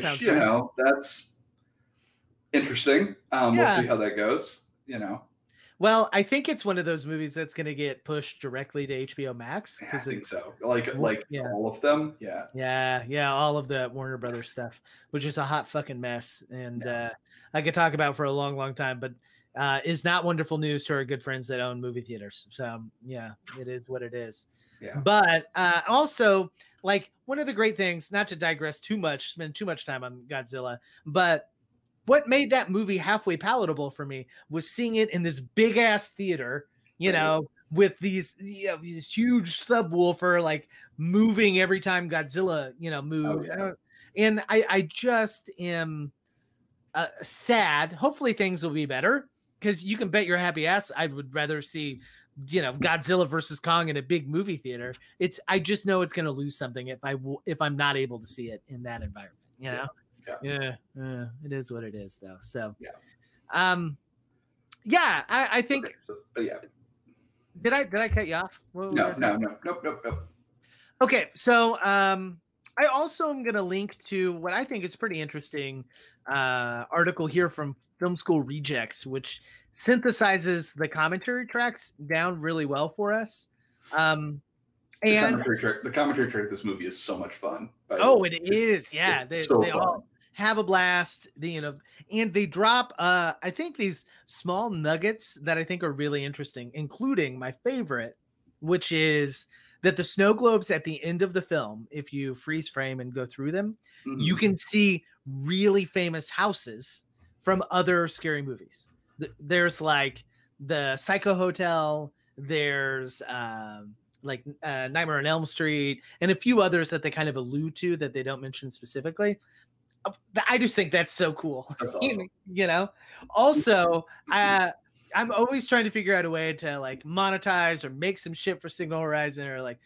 sounds great. That's interesting. We'll see how that goes, Well, I think it's one of those movies that's going to get pushed directly to HBO Max. I think so. Like all of them. Yeah. All of the Warner Brothers stuff, which is a hot fucking mess. And I could talk about for a long, long time, but is not wonderful news to our good friends that own movie theaters. So yeah, it is what it is. Yeah. But also, like, one of the great things, not to digress too much, spend too much time on Godzilla, but what made that movie halfway palatable for me was seeing it in this big ass theater, with these huge subwoofer, like moving every time Godzilla, moved. And I just am sad. Hopefully things will be better, because you can bet your happy ass I would rather see, Godzilla versus Kong in a big movie theater. I just know it's going to lose something if I'm not able to see it in that environment, Yeah. It is what it is, though. So, Yeah, I think. Okay, but yeah. Did I cut you off? Nope. Okay, so I also am going to link to what I think is a pretty interesting article here from Film School Rejects, which synthesizes the commentary tracks down really well for us. The commentary track of this movie is so much fun. It is. Yeah, they fun. all have a blast. And they drop I think these small nuggets that I think are really interesting, including my favorite, which is that the snow globes at the end of the film, if you freeze frame and go through them, you can see really famous houses from other scary movies. There's like the Psycho Hotel, there's Nightmare on Elm Street, and a few others that they kind of allude to that they don't mention specifically. I just think that's so cool. That's awesome. Also, I'm always trying to figure out a way to like monetize or make some shit for Signal Horizon, or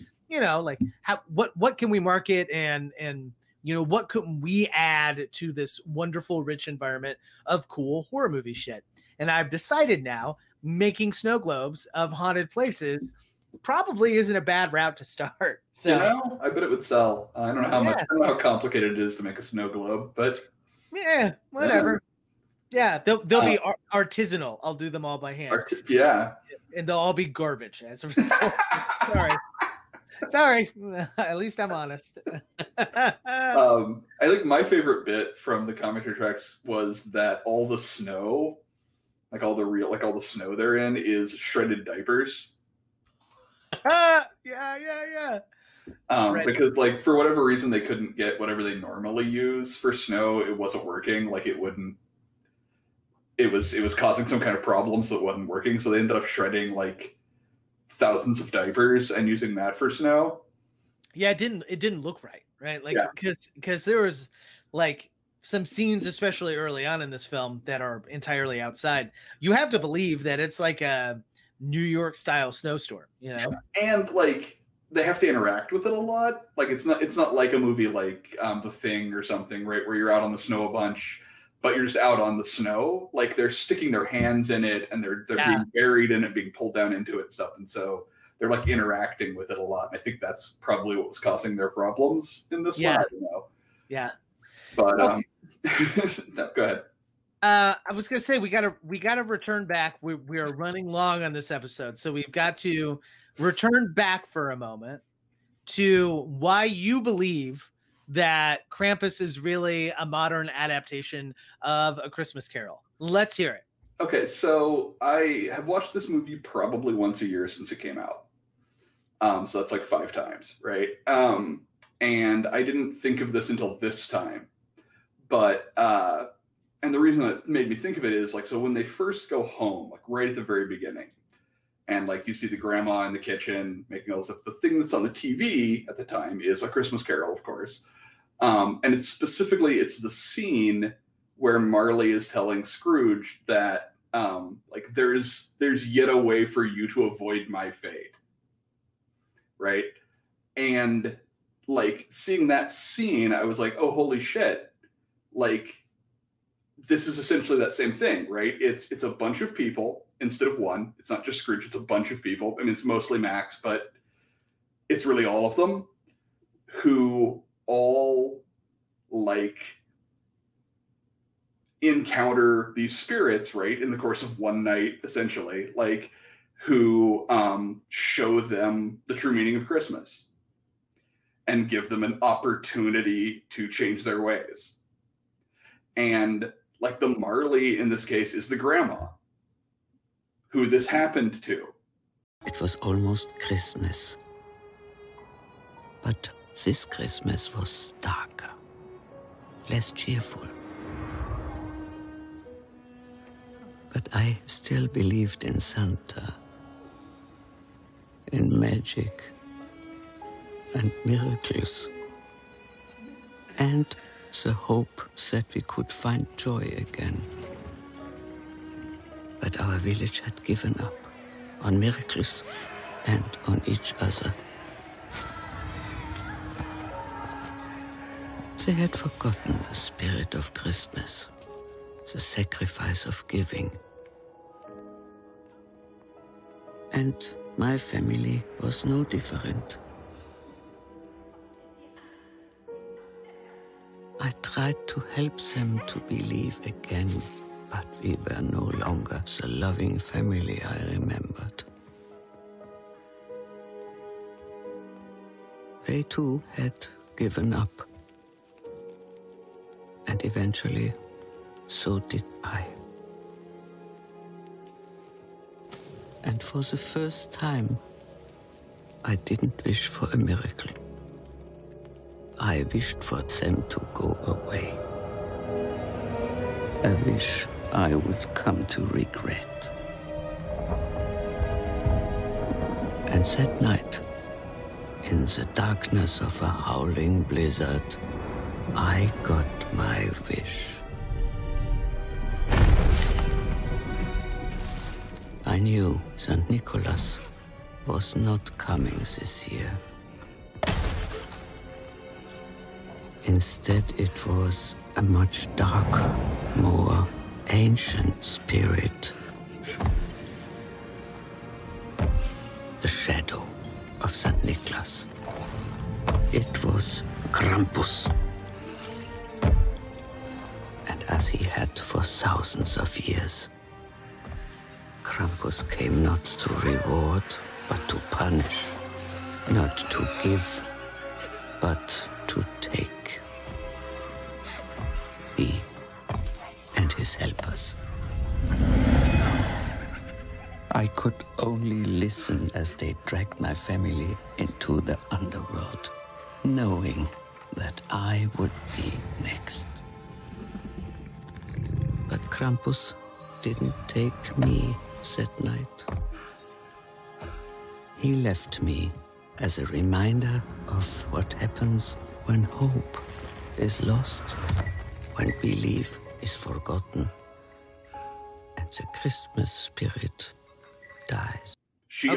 what can we market and what can we add to this wonderful, rich environment of cool horror movie shit. And I've decided now making snow globes of haunted places probably isn't a bad route to start. So I bet it would sell. I don't know how much. I don't know how complicated it is to make a snow globe, but yeah, whatever. Yeah, they'll be artisanal. I'll do them all by hand. And they'll all be garbage as a result. Sorry. At least I'm honest. I think my favorite bit from the commentary tracks was that all the snow, all the snow they're in, is shredded diapers. Yeah. Because for whatever reason they couldn't get whatever they normally use for snow. It wasn't working. It was causing some kind of problem, so it wasn't working. So they ended up shredding thousands of diapers and using that for snow. Yeah, it didn't look right? Because there was some scenes, especially early on in this film, that are entirely outside. You have to believe that it's like a New York style snowstorm, And they have to interact with it a lot. It's not like a movie like The Thing or something, right, where you're out on the snow a bunch, but you're just out on the snow. They're sticking their hands in it and they're being buried in it, being pulled down into it and stuff. And so they're interacting with it a lot. And I think that's probably what was causing their problems in this one. I don't know. Yeah. But no, go ahead. I was gonna say we gotta return back. We are running long on this episode, so we've got to return back for a moment to why you believe that Krampus is really a modern adaptation of A Christmas Carol. Let's hear it. Okay, so I have watched this movie probably once a year since it came out. So that's 5 times, right? And I didn't think of this until this time, but. And the reason that made me think of it is so when they first go home, right at the very beginning, and you see the grandma in the kitchen making all this stuff, the thing that's on the TV at the time is A Christmas Carol, of course. And it's the scene where Marley is telling Scrooge that there's yet a way for you to avoid my fate. Right? And seeing that scene, I was like, oh, holy shit. This is essentially that same thing, right? It's a bunch of people instead of one. It's not just Scrooge, it's a bunch of people. I mean, it's mostly Max, but it's really all of them who all encounter these spirits, right, in the course of one night, essentially, who show them the true meaning of Christmas and give them an opportunity to change their ways. And the Marley in this case is the grandma who this happened to. It was almost Christmas. But this Christmas was darker, less cheerful. But I still believed in Santa, in magic and miracles, and the hope that we could find joy again. But our village had given up on miracles and on each other. They had forgotten the spirit of Christmas, the sacrifice of giving, And my family was no different. I tried to help them to believe again, but we were no longer the loving family I remembered. They too had given up. And eventually, so did I. And for the first time, I didn't wish for a miracle. I wished for them to go away. A wish I would come to regret. And that night, in the darkness of a howling blizzard, I got my wish. I knew St. Nicholas was not coming this year. Instead, it was a much darker, more ancient spirit. The shadow of St. Nicholas. It was Krampus. And as he had for thousands of years, Krampus came not to reward, but to punish. Not to give, but to take. He and his helpers. I could only listen as they dragged my family into the underworld, knowing that I would be next. But Krampus didn't take me that night. He left me as a reminder of what happens when hope is lost, when belief is forgotten, and the Christmas spirit dies. She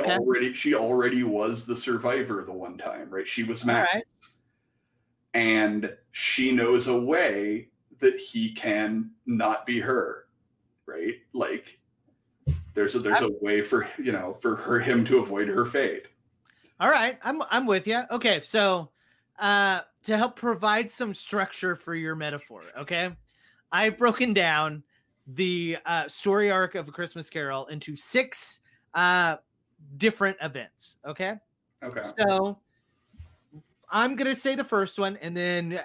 already was the survivor the one time, right? She was Max. Right. And she knows a way that he can not be her, right? Like there's a way for him to avoid her fate. All right, I'm with you. Okay, so to help provide some structure for your metaphor, okay, I've broken down the story arc of A Christmas Carol into 6 different events. Okay. So I'm gonna say the first one, and then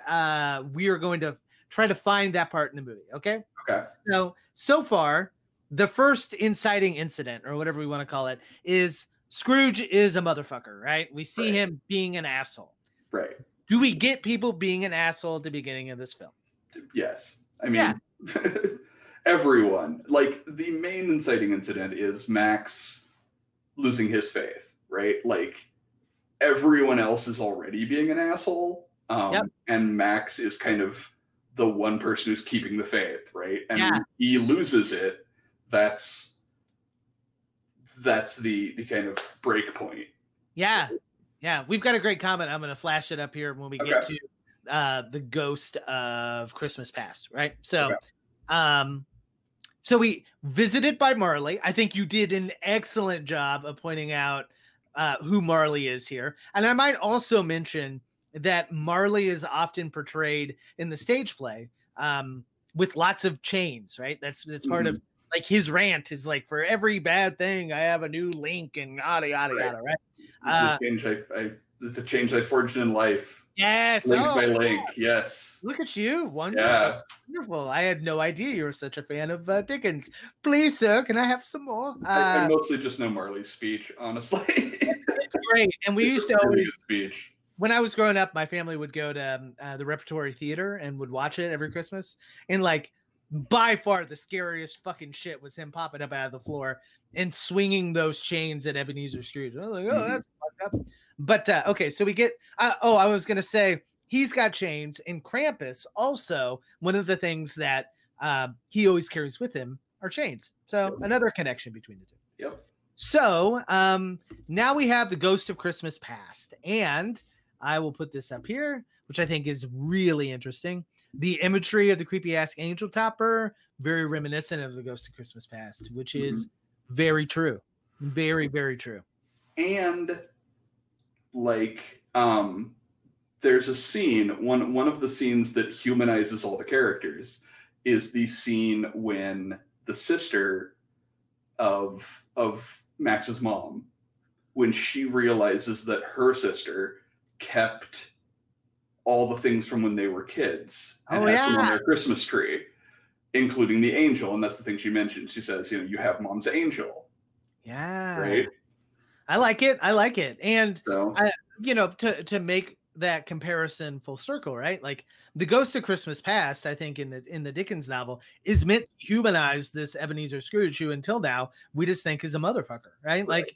we are going to try to find that part in the movie. Okay. So far, the first inciting incident, or whatever we want to call it, is Scrooge is a motherfucker, right? We see him being an asshole. Right. Do we get people being an asshole at the beginning of this film? Yes. I mean, everyone. Like, the main inciting incident is Max losing his faith, right? Like, everyone else is already being an asshole. And Max is kind of the one person who's keeping the faith, right? And when he loses it, that's the kind of break point. Yeah. We've got a great comment. I'm going to flash it up here when we get to the ghost of Christmas Past, right? So, so we visited by Marley. I think you did an excellent job of pointing out who Marley is here. And I might also mention that Marley is often portrayed in the stage play with lots of chains, right? That's part of, like, his rant is like, for every bad thing, I have a new link, and yada, yada, yada, right? It's a change I forged in life. Yes. Link by link. Yes. Look at you. Wonderful. Yeah. Wonderful. I had no idea you were such a fan of Dickens. Please, sir, can I have some more? I mostly just know Marley's speech, honestly. It's great. And we used to always, speech. When I was growing up, my family would go to the Repertory Theater and would watch it every Christmas. And, like, by far the scariest fucking shit was him popping up out of the floor and swinging those chains at Ebenezer Scrooge. I was like, oh, that's fucked up. But okay, so we get. I was gonna say he's got chains, and Krampus also. One of the things that he always carries with him are chains. So another connection between the two. Yep. So now we have the Ghost of Christmas Past, and I will put this up here, which I think is really interesting. The imagery of the creepy ass angel topper, very reminiscent of the Ghost of Christmas Past, which is very true. Very, very true. And like, there's a scene, one of the scenes that humanizes all the characters is the scene when the sister of Max's mom, when she realizes that her sister kept all the things from when they were kids and has them on their Christmas tree, including the angel. And that's the thing she mentioned. She says, you have mom's angel. Yeah. Right. I like it. And so, to make that comparison full circle, right? Like the Ghost of Christmas Past, I think in the Dickens novel is meant to humanize this Ebenezer Scrooge, who until now we just think is a motherfucker, right? Like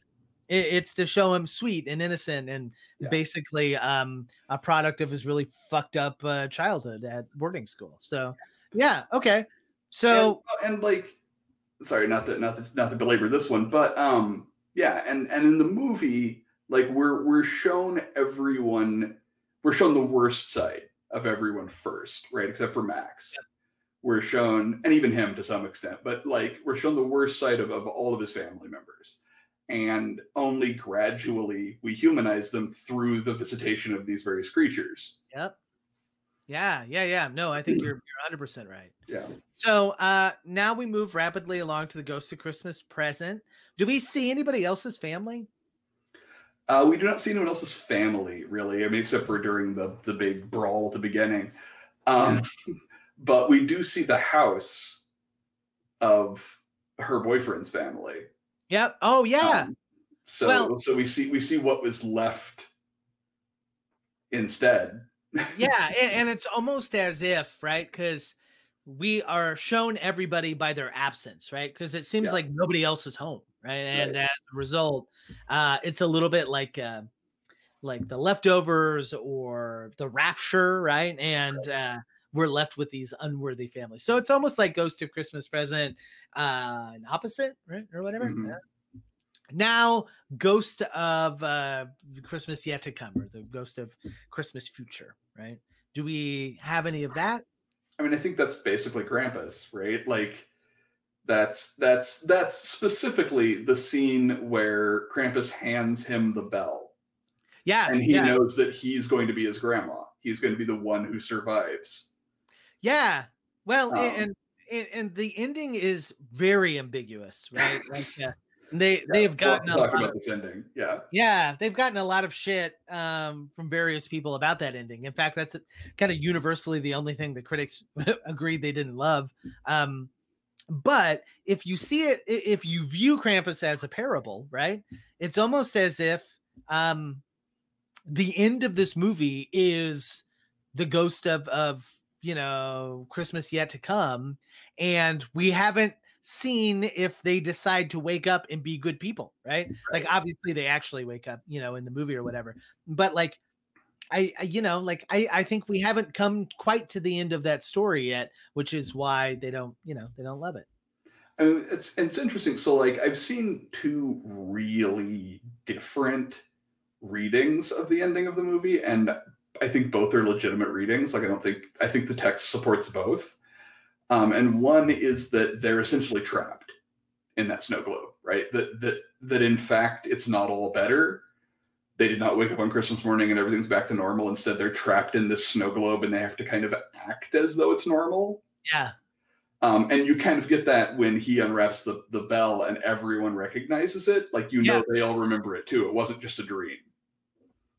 it's to show him sweet and innocent and basically a product of his really fucked up childhood at boarding school. So yeah, okay. So and like, sorry, not to belabor this one, but yeah, and in the movie, like we're shown the worst side of everyone first, right? Except for Max. Yep. We're shown, and even him to some extent, but like we're shown the worst side of all of his family members. And only gradually we humanize them through the visitation of these various creatures. Yep. Yeah. No, I think you're 100% right. Yeah. So now we move rapidly along to the Ghost of Christmas Present. Do we see anybody else's family? We do not see anyone else's family, really. I mean, except for during the big brawl at the beginning. But we do see the house of her boyfriend's family. Yep. Oh, yeah. So we see what was left instead. Yeah, and it's almost as if, right? Because we are shown everybody by their absence, right? Because it seems like nobody else is home, right? And as a result, it's a little bit like The Leftovers or The Rapture, right? And we're left with these unworthy families. So it's almost like Ghost of Christmas Present, an opposite, right? Or whatever. Mm-hmm. Now, Ghost of Christmas Yet to Come, or the Ghost of Christmas Future, right? Do we have any of that? I mean, I think that's basically Krampus, right? Like that's specifically the scene where Krampus hands him the bell. Yeah. And he knows that he's going to be his grandma. He's going to be the one who survives. Yeah. Well, and the ending is very ambiguous, right? Like, they've gotten about this ending. Yeah, they've gotten a lot of shit from various people about that ending. In fact, that's kind of universally the only thing the critics agreed they didn't love. But if you see it, if you view Krampus as a parable, right? It's almost as if the end of this movie is the ghost of Christmas Yet to Come, and we haven't seen if they decide to wake up and be good people, right? Like obviously they actually wake up, in the movie or whatever. But like I think we haven't come quite to the end of that story yet, which is why they don't love it. I mean, it's interesting. So like I've seen two really different readings of the ending of the movie, and I think both are legitimate readings. Like I think the text supports both. And one is that they're essentially trapped in that snow globe, right? That in fact, it's not all better. They did not wake up on Christmas morning and everything's back to normal. Instead, they're trapped in this snow globe and they have to kind of act as though it's normal. Yeah. And you kind of get that when he unwraps the bell and everyone recognizes it. Like, they all remember it too. It wasn't just a dream.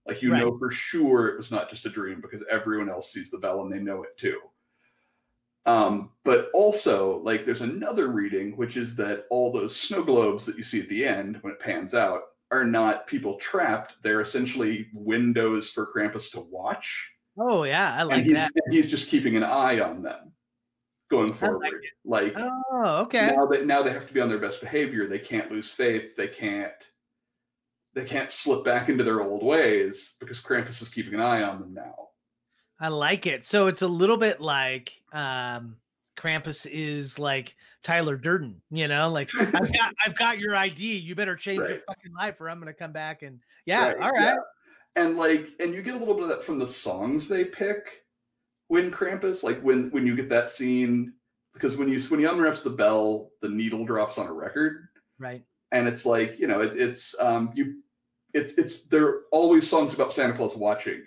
Like, know for sure it was not just a dream because everyone else sees the bell and they know it too. But also, like, there's another reading, which is that all those snow globes that you see at the end when it pans out are not people trapped. They're essentially windows for Krampus to watch. Oh, yeah. I like that. He's just keeping an eye on them going forward. Like, oh, okay. Now they have to be on their best behavior. They can't lose faith. They can't slip back into their old ways because Krampus is keeping an eye on them now. I like it. So it's a little bit like Krampus is like Tyler Durden, like I've got your ID. You better change your fucking life or I'm going to come back and all right. Yeah. And you get a little bit of that from the songs they pick when Krampus, like when you get that scene, because when he unwraps the bell, the needle drops on a record. Right. and it's like, you know, they're always songs about Santa Claus watching you.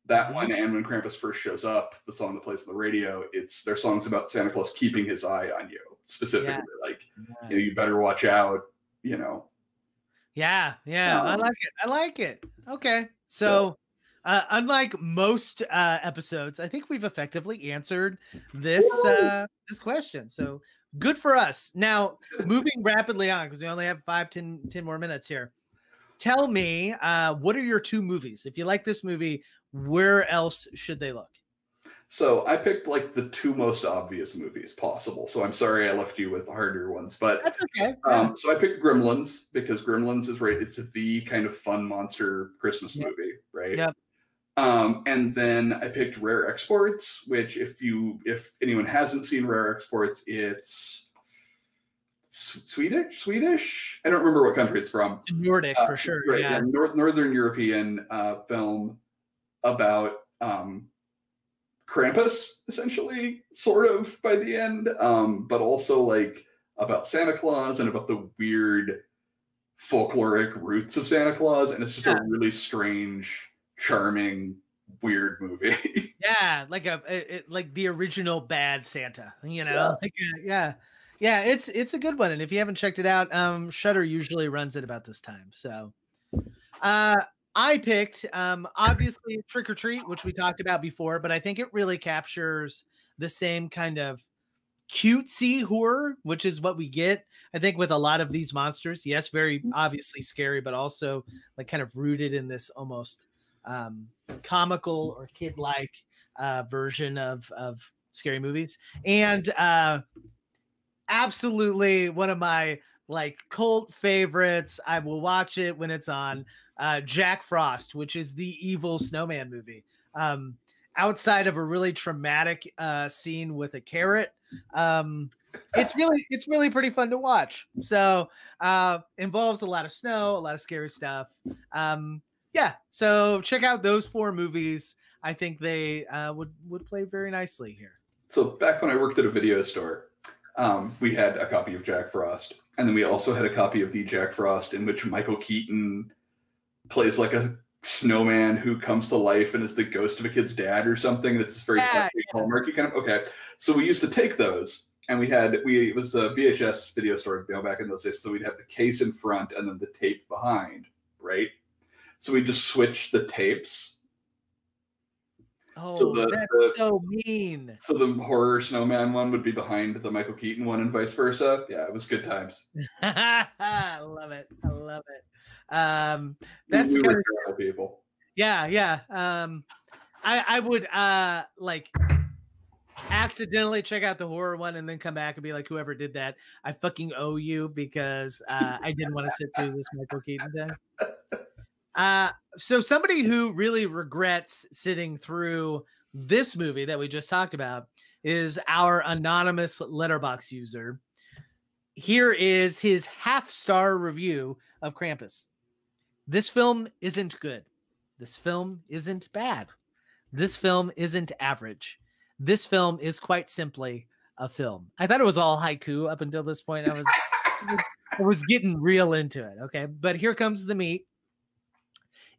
That one, and when Krampus first shows up, the song that plays on the radio, they're songs about Santa Claus keeping his eye on you, specifically. Like, you know, you better watch out, you know. Yeah, I like it. Okay, so unlike most episodes, I think we've effectively answered this question. So good for us. Now, moving rapidly on, because we only have 10 more minutes here. Tell me, what are your 2 movies? If you like this movie, where else should they look? So I picked like the 2 most obvious movies possible. So I'm sorry I left you with the harder ones, but that's okay. So I picked Gremlins because Gremlins is it's the kind of fun monster Christmas movie, right? Yep. And then I picked Rare Exports, which if anyone hasn't seen Rare Exports, it's Swedish. I don't remember what country it's from. Nordic for sure. Right, yeah. Northern European film about Krampus, essentially, sort of by the end, but also like about Santa Claus and about the weird folkloric roots of Santa Claus, and it's just a really strange, charming, weird movie. Yeah, like like the original Bad Santa, you know. Yeah, it's a good one, and if you haven't checked it out, Shudder usually runs it about this time. So, I picked obviously Trick or Treat, which we talked about before, but I think it really captures the same kind of cutesy horror, which is what we get, I think, with a lot of these monsters. Yes, very obviously scary, but also like kind of rooted in this almost comical or kid-like version of scary movies. And absolutely one of my like cult favorites. I will watch it when it's on. Jack Frost, which is the evil snowman movie. Outside of a really traumatic scene with a carrot, it's really pretty fun to watch. So involves a lot of snow, a lot of scary stuff. So check out those 4 movies. I think they would play very nicely here. So back when I worked at a video store, we had a copy of Jack Frost, and then we also had a copy of the Jack Frost in which Michael Keaton plays like a snowman who comes to life and is the ghost of a kid's dad or something. And it's very Hallmarky kind of. Okay, so we used to take those, and it was a VHS video store, you know, back in those days. So we'd have the case in front and then the tape behind, right? So we just switched the tapes. Oh, so that's so mean. So the horror snowman one would be behind the Michael Keaton one and vice versa. Yeah, it was good times. I love it. That's we were terrible people. Yeah. I would like accidentally check out the horror one and then come back and be like, whoever did that, I fucking owe you, because I didn't want to sit through this Michael Keaton thing. So somebody who really regrets sitting through this movie that we just talked about is our anonymous Letterboxd user. Here is his half-star review of Krampus. This film isn't good. This film isn't bad. This film isn't average. This film is quite simply a film. I thought it was all haiku up until this point. I was getting real into it. Okay. But here comes the meat.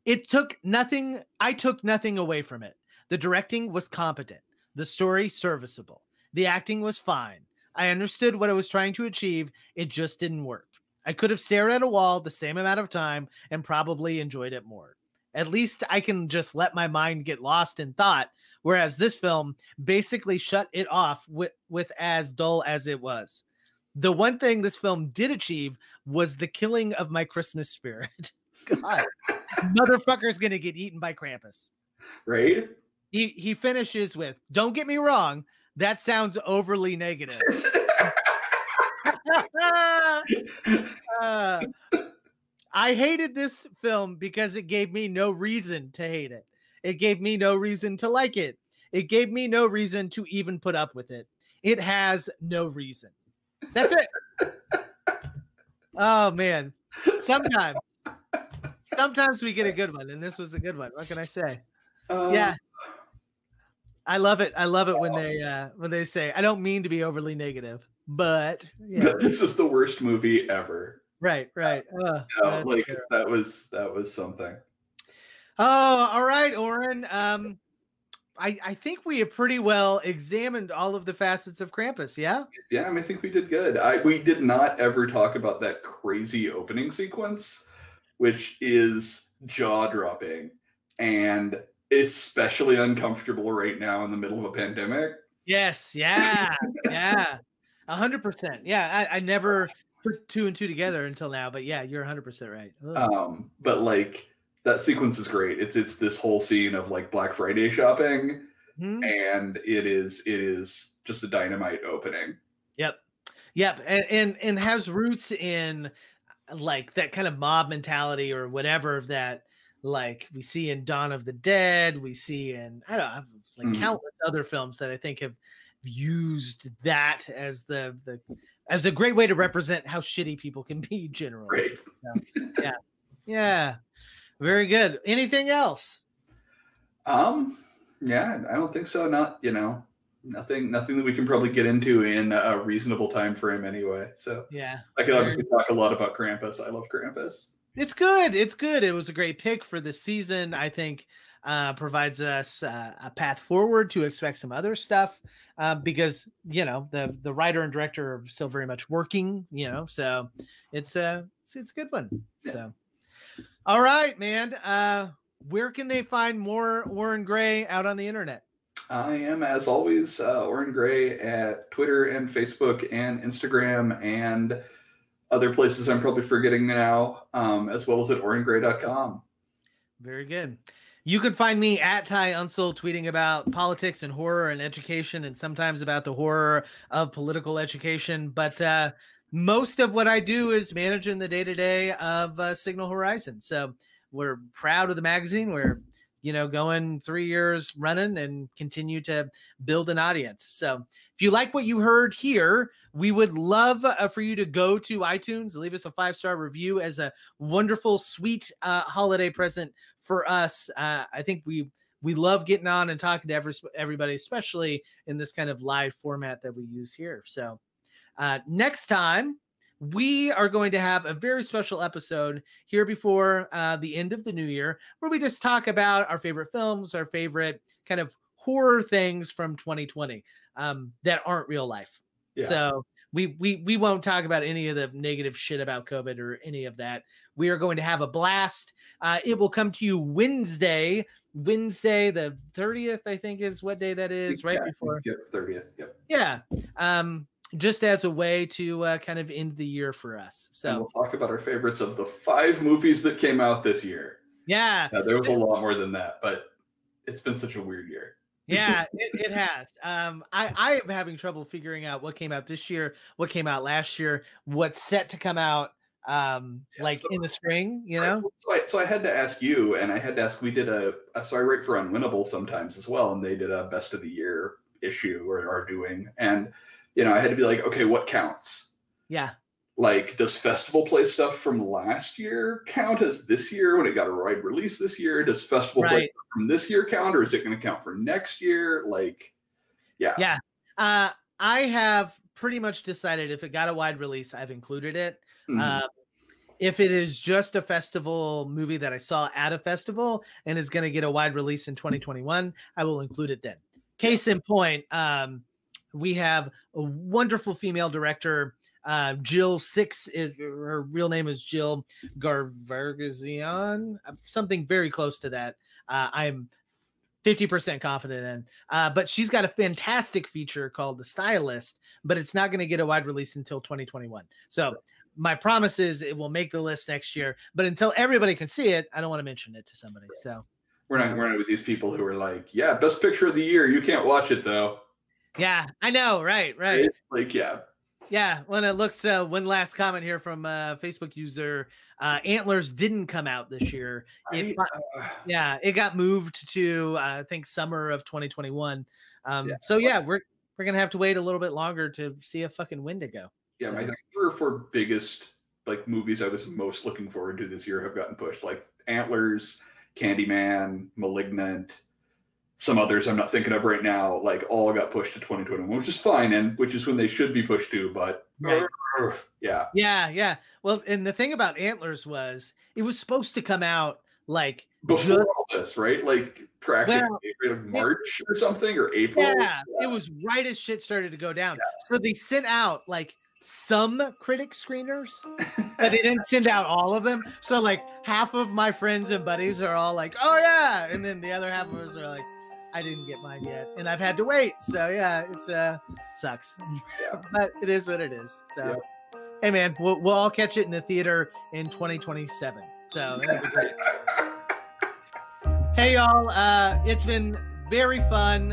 I took nothing away from it. The directing was competent. The story serviceable. The acting was fine. I understood what I was trying to achieve. It just didn't work. I could have stared at a wall the same amount of time and probably enjoyed it more. At least I can just let my mind get lost in thought, whereas this film basically shut it off with as dull as it was. The one thing this film did achieve was the killing of my Christmas spirit. God, motherfucker's gonna get eaten by Krampus. Right? He finishes with, "Don't get me wrong, that sounds overly negative." I hated this film because it gave me no reason to hate it. It gave me no reason to like it. It gave me no reason to even put up with it. It has no reason. That's it. Oh, man. Sometimes we get a good one, and this was a good one. What can I say? Yeah. I love it. I love it when they say, "I don't mean to be overly negative, but yeah." This is the worst movie ever. Right. No, like that was something. Oh, all right, Oren. I think we have pretty well examined all of the facets of Krampus. Yeah. Yeah, I think we did good. We did not ever talk about that crazy opening sequence, which is jaw-dropping and especially uncomfortable right now in the middle of a pandemic. Yes. Yeah. 100%. Yeah. I never put two and two together until now, but yeah, you're 100% right. But like that sequence is great. It's this whole scene of like Black Friday shopping, and it is just a dynamite opening. Yep, and has roots in like that kind of mob mentality or whatever that like we see in Dawn of the Dead, we see in countless other films that I think have used that as as a great way to represent how shitty people can be generally. Right. So, yeah. Very good. Anything else? Yeah, I don't think so. Not, nothing that we can probably get into in a reasonable time frame anyway. So yeah, I could obviously talk a lot about Krampus. I love Krampus. It's good. It was a great pick for this season. I think provides us a path forward to expect some other stuff because the writer and director are still very much working. So it's a good one. Yeah. So all right, man. Where can they find more Oren Gray out on the internet? I am, as always, Oren Gray at Twitter and Facebook and Instagram and other places I'm probably forgetting now, as well as at orengray.com. Very good. You can find me at Ty Unseld tweeting about politics and horror and education and sometimes about the horror of political education. But most of what I do is managing the day-to-day of Signal Horizon. So we're proud of the magazine. We're, going 3 years running and continue to build an audience. So if you like what you heard here, we would love for you to go to iTunes, leave us a 5-star review as a wonderful, sweet holiday present for us. I think we love getting on and talking to everybody, especially in this kind of live format that we use here. So next time, we are going to have a very special episode here before the end of the new year, where we just talk about our favorite films, our favorite kind of horror things from 2020 that aren't real life. Yeah. So we won't talk about any of the negative shit about COVID or any of that. We are going to have a blast. It will come to you Wednesday the 30th, I think is what day that is, right before 30th. Yep. Yeah. Just as a way to kind of end the year for us. So and we'll talk about our favorites of the 5 movies that came out this year. Yeah. There was a lot more than that, but it's been such a weird year. Yeah, it has. I am having trouble figuring out what came out this year, what came out last year, what's set to come out in the spring, So I had to ask you, and I had to ask, we did so I write for Unwinnable sometimes as well, and they did a best of the year issue or are doing, and I had to be like, okay, what counts? Yeah. Like, does festival play stuff from last year count as this year when it got a wide release this year? Does festival play stuff from this year count, or is it going to count for next year? Like, yeah. Yeah. I have pretty much decided if it got a wide release, I've included it. Mm-hmm. If it is just a festival movie that I saw at a festival and is going to get a wide release in 2021, I will include it then. Case in point, we have a wonderful female director, Jill Six. Her real name is Jill Garvargazian, something very close to that. I'm 50% confident in, but she's got a fantastic feature called The Stylist, but it's not going to get a wide release until 2021. So my promise is it will make the list next year, but until everybody can see it, I don't want to mention it to somebody. So we're not with these people who are like, yeah, best picture of the year. You can't watch it though. Yeah, I know. Right. Like, yeah. Yeah. When it looks, one last comment here from Facebook user, Antlers didn't come out this year. It got moved to, I think, summer of 2021. So yeah, we're going to have to wait a little bit longer to see a fucking Wendigo. Yeah. So. My 3 or 4 biggest like movies I was most looking forward to this year have gotten pushed, like Antlers, Candyman, Malignant. Some others I'm not thinking of right now, like all got pushed to 2021, which is fine, and which is when they should be pushed to. But Yeah. Yeah. Well, and the thing about Antlers was it was supposed to come out like before all this, right? Like practically March or something, or April. Yeah, it was right as shit started to go down. So they sent out like some critic screeners, but they didn't send out all of them. So like half of my friends and buddies are all like, "Oh yeah," and then the other half of us are like, "I didn't get mine yet, and I've had to wait." So yeah, it's sucks, but it is what it is. So hey man, we'll all catch it in the theater in 2027. So that'll be great. Hey y'all, it's been very fun.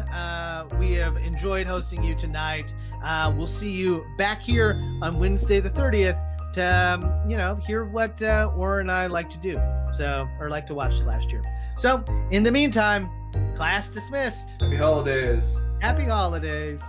We have enjoyed hosting you tonight. We'll see you back here on Wednesday the 30th to hear what Aura and I like to do, or like to watch last year. So in the meantime, class dismissed. Happy holidays. Happy holidays.